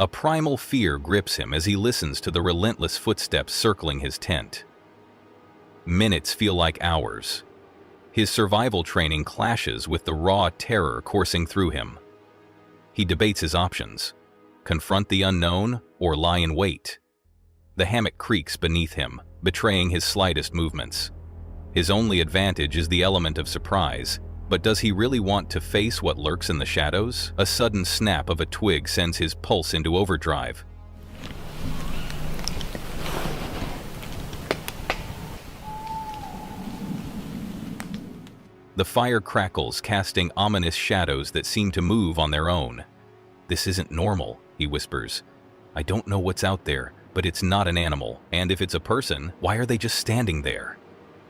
A primal fear grips him as he listens to the relentless footsteps circling his tent. Minutes feel like hours. His survival training clashes with the raw terror coursing through him. He debates his options: confront the unknown or lie in wait. The hammock creaks beneath him, betraying his slightest movements. His only advantage is the element of surprise. But does he really want to face what lurks in the shadows? A sudden snap of a twig sends his pulse into overdrive. The fire crackles, casting ominous shadows that seem to move on their own. This isn't normal, he whispers. I don't know what's out there, but it's not an animal, and if it's a person, why are they just standing there?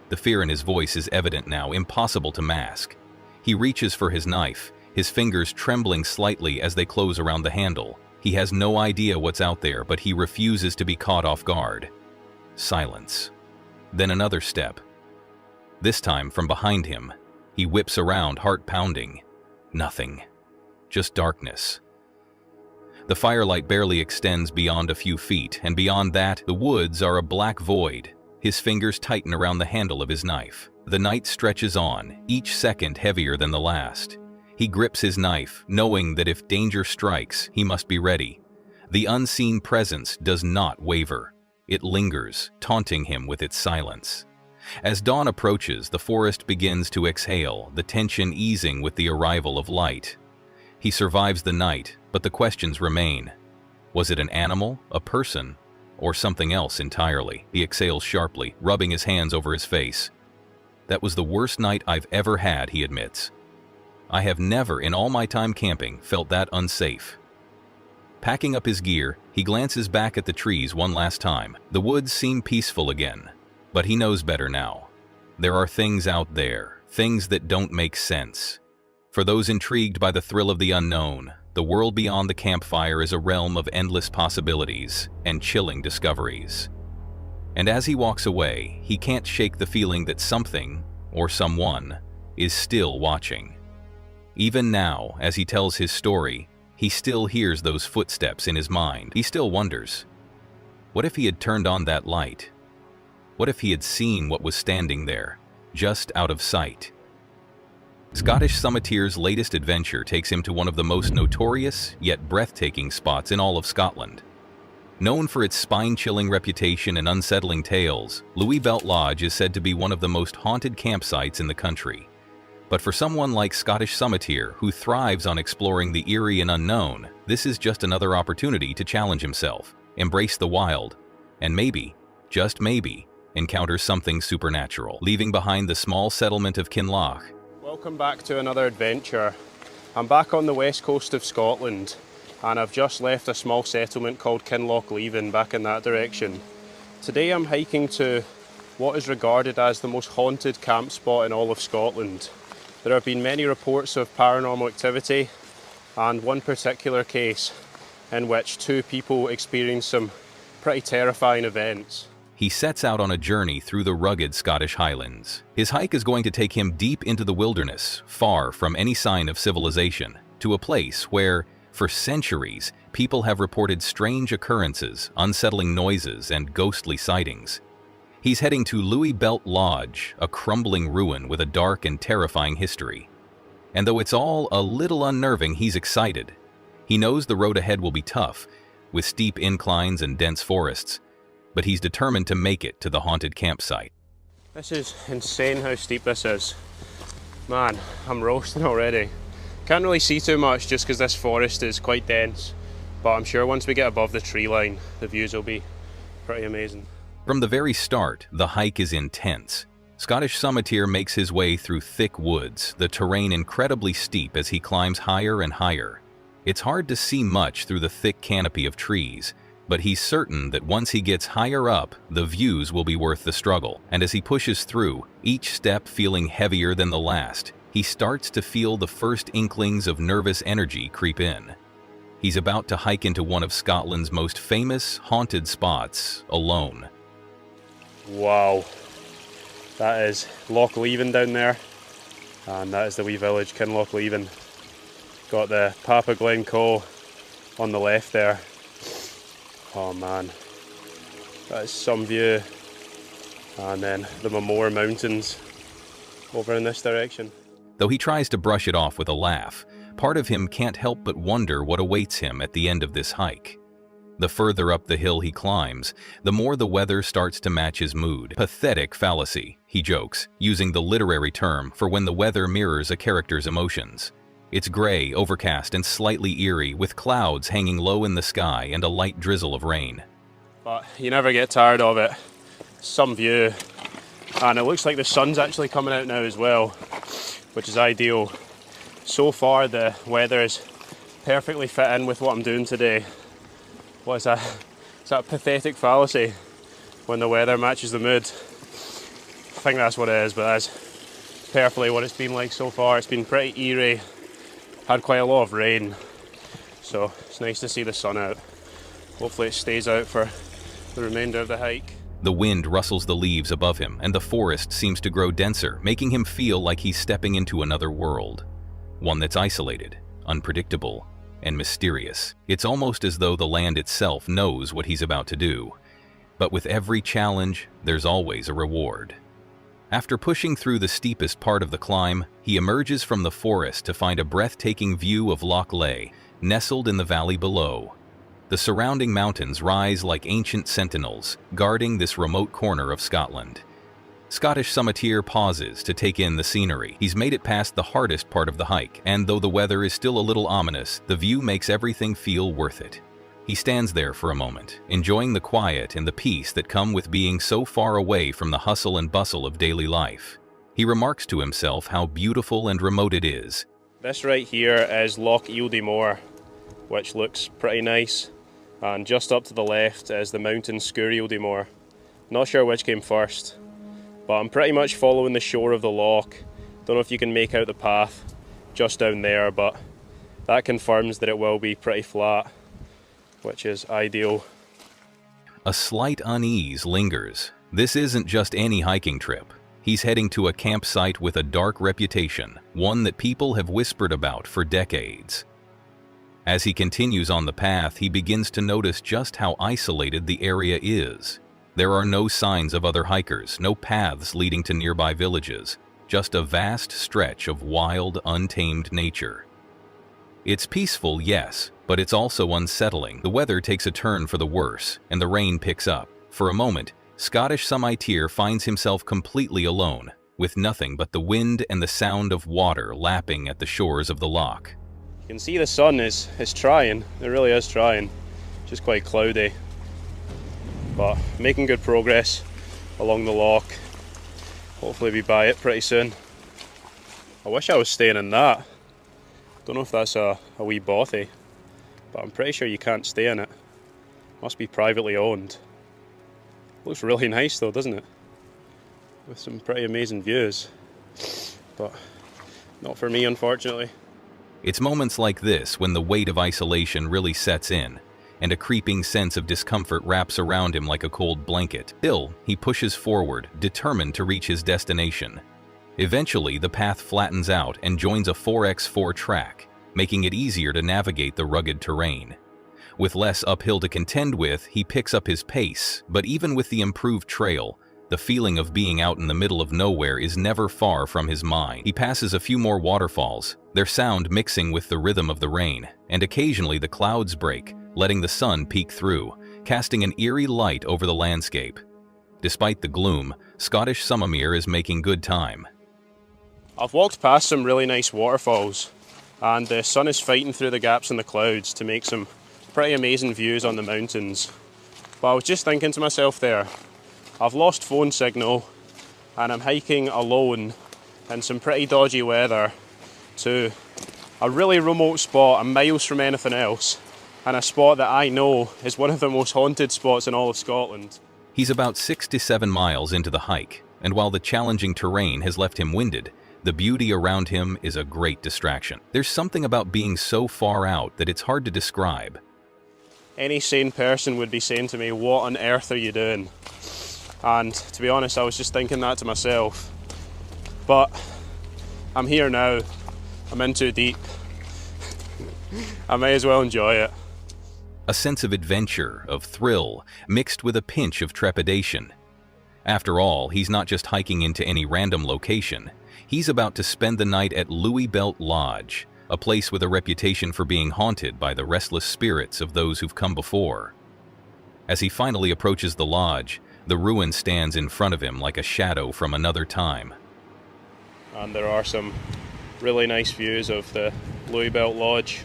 The fear in his voice is evident now, impossible to mask. He reaches for his knife, his fingers trembling slightly as they close around the handle. He has no idea what's out there, but he refuses to be caught off guard. Silence. Then another step. This time from behind him. He whips around, heart pounding. Nothing. Just darkness. The firelight barely extends beyond a few feet, and beyond that, the woods are a black void. His fingers tighten around the handle of his knife. The night stretches on, each second heavier than the last. He grips his knife, knowing that if danger strikes, he must be ready. The unseen presence does not waver. It lingers, taunting him with its silence. As dawn approaches, the forest begins to exhale, the tension easing with the arrival of light. He survives the night, but the questions remain. Was it an animal, a person, or something else entirely? He exhales sharply, rubbing his hands over his face. That was the worst night I've ever had, he admits. I have never in all my time camping felt that unsafe. Packing up his gear, he glances back at the trees one last time. The woods seem peaceful again, but he knows better now. There are things out there, things that don't make sense. For those intrigued by the thrill of the unknown, the world beyond the campfire is a realm of endless possibilities and chilling discoveries. And as he walks away, he can't shake the feeling that something, or someone, is still watching. Even now, as he tells his story, he still hears those footsteps in his mind. He still wonders, what if he had turned on that light? What if he had seen what was standing there, just out of sight? Scottish Summiteer's latest adventure takes him to one of the most notorious, yet breathtaking spots in all of Scotland. Known for its spine-chilling reputation and unsettling tales, Louis Belt Lodge is said to be one of the most haunted campsites in the country. But for someone like Scottish Summiteer, who thrives on exploring the eerie and unknown, this is just another opportunity to challenge himself, embrace the wild, and maybe, just maybe, encounter something supernatural. Leaving behind the small settlement of Kinloch. Welcome back to another adventure. I'm back on the west coast of Scotland, and I've just left a small settlement called Kinloch Leaving back in that direction. Today I'm hiking to what is regarded as the most haunted camp spot in all of Scotland. There have been many reports of paranormal activity, and one particular case in which two people experienced some pretty terrifying events. He sets out on a journey through the rugged Scottish Highlands. His hike is going to take him deep into the wilderness, far from any sign of civilization, to a place where, for centuries, people have reported strange occurrences, unsettling noises, and ghostly sightings. He's heading to Louis Belt Lodge, a crumbling ruin with a dark and terrifying history. And though it's all a little unnerving, he's excited. He knows the road ahead will be tough, with steep inclines and dense forests, but he's determined to make it to the haunted campsite. This is insane how steep this is. Man, I'm roasting already. Can't really see too much just because this forest is quite dense, but I'm sure once we get above the tree line, the views will be pretty amazing. From the very start, the hike is intense. Scottish Summiteer makes his way through thick woods, the terrain incredibly steep as he climbs higher and higher. It's hard to see much through the thick canopy of trees, but he's certain that once he gets higher up, the views will be worth the struggle. And as he pushes through, each step feeling heavier than the last, he starts to feel the first inklings of nervous energy creep in. He's about to hike into one of Scotland's most famous haunted spots, alone. Wow, that is Loch Leaving down there, and that is the wee village Kinloch Leaving. Got the Papa Glencoe on the left there. Oh man, that is some view. And then the Mamore Mountains over in this direction. Though he tries to brush it off with a laugh, part of him can't help but wonder what awaits him at the end of this hike. The further up the hill he climbs, the more the weather starts to match his mood. Pathetic fallacy, he jokes, using the literary term for when the weather mirrors a character's emotions. It's gray, overcast, and slightly eerie, with clouds hanging low in the sky and a light drizzle of rain. But you never get tired of it. Some view. And it looks like the sun's actually coming out now as well, which is ideal. So far the weather is perfectly fit in with what I'm doing today. what is that? Is that a pathetic fallacy when the weather matches the mood? I think that's what it is, but that's perfectly what it's been like so far. It's been pretty eerie, had quite a lot of rain, so it's nice to see the sun out. Hopefully it stays out for the remainder of the hike. The wind rustles the leaves above him, and the forest seems to grow denser, making him feel like he's stepping into another world. One that's isolated, unpredictable, and mysterious. It's almost as though the land itself knows what he's about to do. But with every challenge, there's always a reward. After pushing through the steepest part of the climb, he emerges from the forest to find a breathtaking view of Loch Lay, nestled in the valley below. The surrounding mountains rise like ancient sentinels, guarding this remote corner of Scotland. Scottish summiteer pauses to take in the scenery. He's made it past the hardest part of the hike, and though the weather is still a little ominous, the view makes everything feel worth it. He stands there for a moment, enjoying the quiet and the peace that come with being so far away from the hustle and bustle of daily life. He remarks to himself how beautiful and remote it is. This right here is Loch Eildymore, which looks pretty nice. And just up to the left is the mountain Sgurr Eildymore. Not sure which came first, but I'm pretty much following the shore of the loch. Don't know if you can make out the path just down there, but that confirms that it will be pretty flat, which is ideal. A slight unease lingers. This isn't just any hiking trip. He's heading to a campsite with a dark reputation, one that people have whispered about for decades. As he continues on the path, he begins to notice just how isolated the area is. There are no signs of other hikers, no paths leading to nearby villages, just a vast stretch of wild, untamed nature. It's peaceful, yes, but it's also unsettling. The weather takes a turn for the worse, and the rain picks up. For a moment, Scottish summiteer finds himself completely alone, with nothing but the wind and the sound of water lapping at the shores of the loch. You can see the sun is trying, it really is trying, just quite cloudy, but making good progress along the loch. Hopefully be by it pretty soon. I wish I was staying in that. Don't know if that's a wee bothy, but I'm pretty sure you can't stay in it. Must be privately owned. Looks really nice though, doesn't it? With some pretty amazing views, but not for me unfortunately. It's moments like this when the weight of isolation really sets in, and a creeping sense of discomfort wraps around him like a cold blanket. Still, he pushes forward, determined to reach his destination. Eventually, the path flattens out and joins a 4x4 track, making it easier to navigate the rugged terrain. With less uphill to contend with, he picks up his pace, but even with the improved trail, the feeling of being out in the middle of nowhere is never far from his mind. He passes a few more waterfalls, their sound mixing with the rhythm of the rain, and occasionally the clouds break, letting the sun peek through, casting an eerie light over the landscape. Despite the gloom, Scottish summiteer is making good time. I've walked past some really nice waterfalls, and the sun is fighting through the gaps in the clouds to make some pretty amazing views on the mountains. But I was just thinking to myself there, I've lost phone signal and I'm hiking alone in some pretty dodgy weather to a really remote spot, a miles from anything else, and a spot that I know is one of the most haunted spots in all of Scotland. He's about 6 to 7 miles into the hike, and while the challenging terrain has left him winded, the beauty around him is a great distraction. There's something about being so far out that it's hard to describe. Any sane person would be saying to me, what on earth are you doing? And to be honest, I was just thinking that to myself. But I'm here now. I'm in too deep. I may as well enjoy it. A sense of adventure, of thrill, mixed with a pinch of trepidation. After all, he's not just hiking into any random location. He's about to spend the night at Louisbelt Lodge, a place with a reputation for being haunted by the restless spirits of those who've come before. As he finally approaches the lodge, the ruin stands in front of him like a shadow from another time. And there are some really nice views of the Louisbelt Lodge.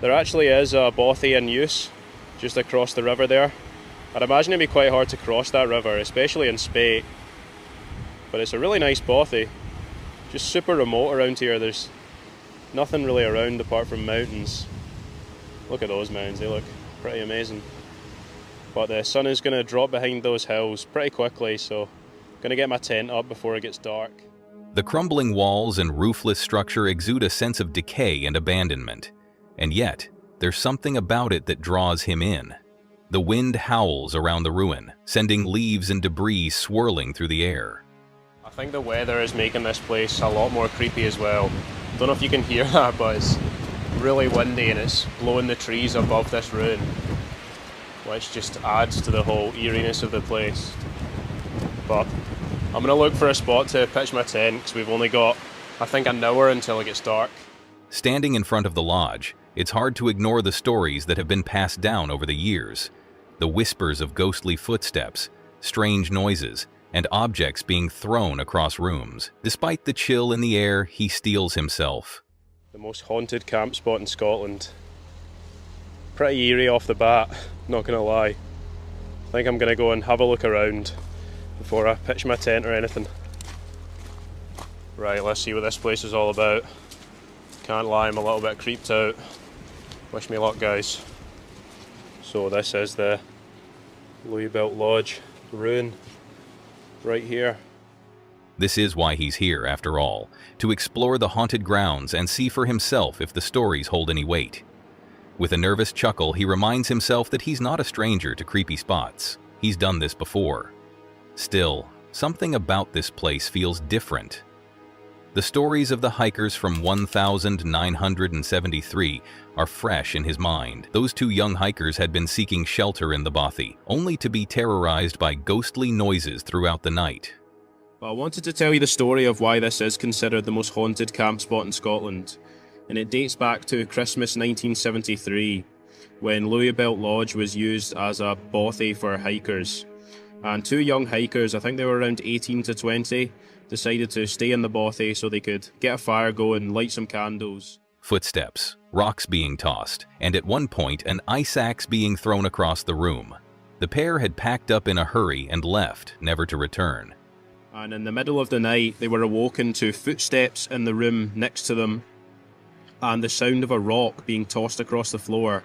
There actually is a bothy in use just across the river there. I'd imagine it'd be quite hard to cross that river, especially in spate. But it's a really nice bothy. Just super remote around here. There's nothing really around apart from mountains. Look at those mounds, they look pretty amazing. But the sun is going to drop behind those hills pretty quickly, so I'm going to get my tent up before it gets dark. The crumbling walls and roofless structure exude a sense of decay and abandonment. And yet, there's something about it that draws him in. The wind howls around the ruin, sending leaves and debris swirling through the air. I think the weather is making this place a lot more creepy as well. Don't know if you can hear that, but it's really windy and it's blowing the trees above this ruin, which just adds to the whole eeriness of the place. But I'm going to look for a spot to pitch my tent because we've only got, I think, an hour until it gets dark. Standing in front of the lodge, it's hard to ignore the stories that have been passed down over the years. The whispers of ghostly footsteps, strange noises, and objects being thrown across rooms. Despite the chill in the air, he steels himself. The most haunted camp spot in Scotland. Pretty eerie off the bat, not gonna lie. I think I'm gonna go and have a look around before I pitch my tent or anything. Right, let's see what this place is all about. Can't lie, I'm a little bit creeped out. Wish me luck, guys. So this is the Louisbelt Lodge ruin right here. This is why he's here, after all, to explore the haunted grounds and see for himself if the stories hold any weight. With a nervous chuckle, he reminds himself that he's not a stranger to creepy spots. He's done this before. Still, something about this place feels different. The stories of the hikers from 1973 are fresh in his mind. Those two young hikers had been seeking shelter in the bothy, only to be terrorized by ghostly noises throughout the night. I wanted to tell you the story of why this is considered the most haunted camp spot in Scotland, and it dates back to Christmas 1973, when Louisbelt Lodge was used as a bothy for hikers. And two young hikers, I think they were around 18 to 20, decided to stay in the bothy so they could get a fire going, light some candles. Footsteps, rocks being tossed, and at one point an ice axe being thrown across the room. The pair had packed up in a hurry and left, never to return. And in the middle of the night, they were awoken to footsteps in the room next to them, and the sound of a rock being tossed across the floor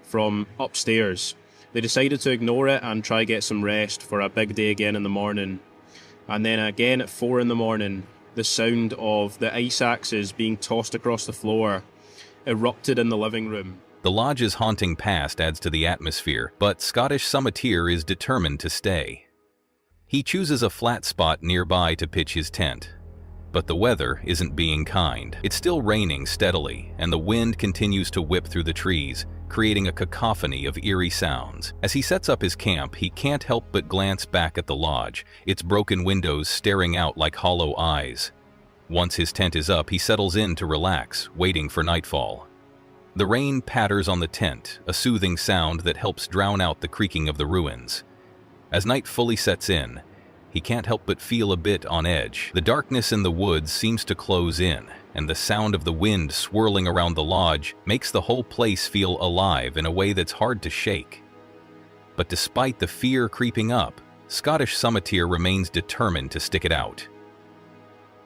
from upstairs. They decided to ignore it and try get some rest for a big day again in the morning. And then again at 4 in the morning, the sound of the ice axes being tossed across the floor erupted in the living room. The lodge's haunting past adds to the atmosphere, but Scottish summiteer is determined to stay. He chooses a flat spot nearby to pitch his tent. But the weather isn't being kind. It's still raining steadily, and the wind continues to whip through the trees, creating a cacophony of eerie sounds. As he sets up his camp, he can't help but glance back at the lodge, its broken windows staring out like hollow eyes. Once his tent is up, he settles in to relax, waiting for nightfall. The rain patters on the tent, a soothing sound that helps drown out the creaking of the ruins. As night fully sets in, he can't help but feel a bit on edge. The darkness in the woods seems to close in, and the sound of the wind swirling around the lodge makes the whole place feel alive in a way that's hard to shake. But despite the fear creeping up, Scottish summiteer remains determined to stick it out.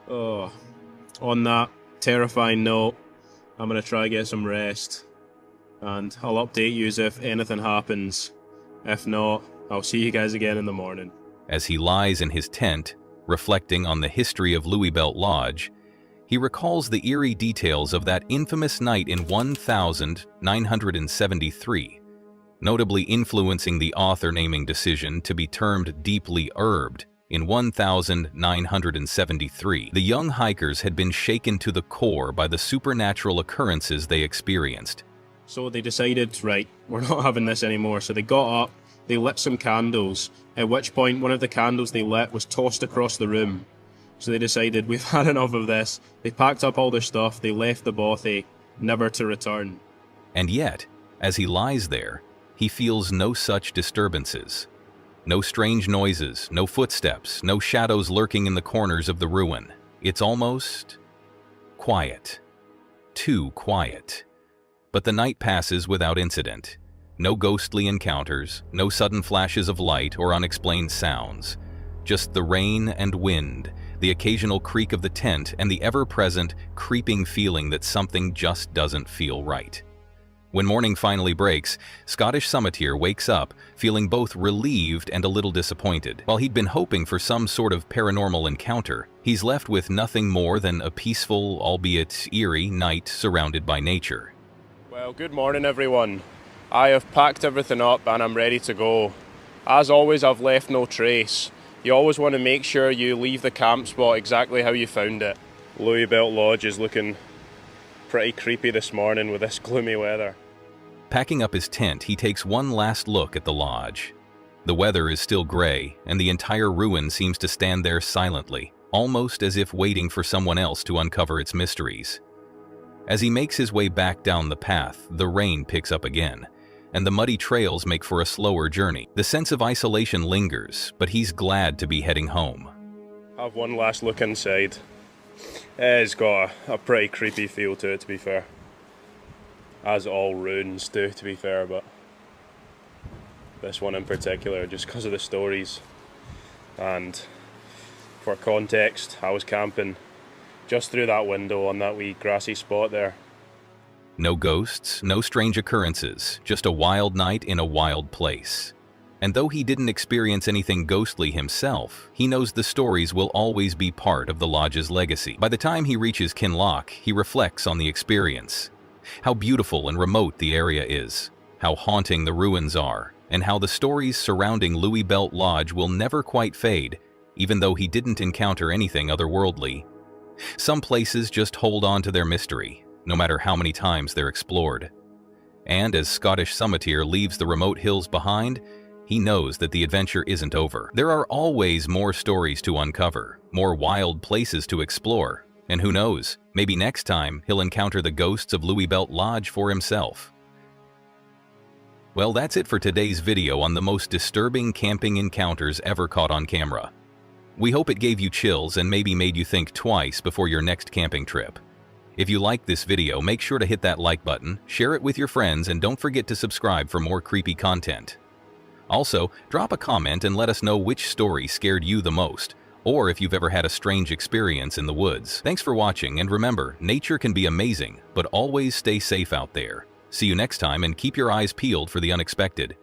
Oh, on that terrifying note, I'm going to try get some rest, and I'll update you if anything happens. If not, I'll see you guys again in the morning. As he lies in his tent, reflecting on the history of Louisbelt Lodge, he recalls the eerie details of that infamous night in 1973, notably influencing the author-naming decision to be termed deeply herbed. In 1973, the young hikers had been shaken to the core by the supernatural occurrences they experienced. So they decided, right, we're not having this anymore. So they got up, they lit some candles, at which point one of the candles they lit was tossed across the room. So they decided, we've had enough of this. They packed up all their stuff, they left the bothy, never to return. And yet, as he lies there, he feels no such disturbances. No strange noises, no footsteps, no shadows lurking in the corners of the ruin. It's almost quiet. Too quiet. But the night passes without incident. No ghostly encounters, no sudden flashes of light or unexplained sounds. Just the rain and wind, the occasional creak of the tent, and the ever-present, creeping feeling that something just doesn't feel right. When morning finally breaks, Scottish Summiteer wakes up feeling both relieved and a little disappointed. While he'd been hoping for some sort of paranormal encounter, he's left with nothing more than a peaceful, albeit eerie, night surrounded by nature. Well, good morning everyone. I have packed everything up and I'm ready to go. As always, I've left no trace. You always want to make sure you leave the camp spot exactly how you found it. Louis Belt Lodge is looking pretty creepy this morning with this gloomy weather. Packing up his tent, he takes one last look at the lodge. The weather is still gray, and the entire ruin seems to stand there silently, almost as if waiting for someone else to uncover its mysteries. As he makes his way back down the path, the rain picks up again, and the muddy trails make for a slower journey. The sense of isolation lingers, but he's glad to be heading home. Have one last look inside. It's got a pretty creepy feel to it, to be fair. As all ruins do, to be fair, but this one in particular, just because of the stories. And for context, I was camping just through that window on that wee grassy spot there. No ghosts, no strange occurrences, just a wild night in a wild place. And though he didn't experience anything ghostly himself, he knows the stories will always be part of the lodge's legacy. By the time he reaches Kinloch, he reflects on the experience. How beautiful and remote the area is, how haunting the ruins are, and how the stories surrounding Louis Belt Lodge will never quite fade, even though he didn't encounter anything otherworldly. Some places just hold on to their mystery, no matter how many times they're explored. And as Scottish Summiteer leaves the remote hills behind, he knows that the adventure isn't over. There are always more stories to uncover, more wild places to explore, and who knows, maybe next time he'll encounter the ghosts of Louis Belt Lodge for himself. Well, that's it for today's video on the most disturbing camping encounters ever caught on camera. We hope it gave you chills and maybe made you think twice before your next camping trip. If you liked this video, make sure to hit that like button, share it with your friends, and don't forget to subscribe for more creepy content. Also, drop a comment and let us know which story scared you the most, or if you've ever had a strange experience in the woods. Thanks for watching, and remember, nature can be amazing, but always stay safe out there. See you next time, and keep your eyes peeled for the unexpected.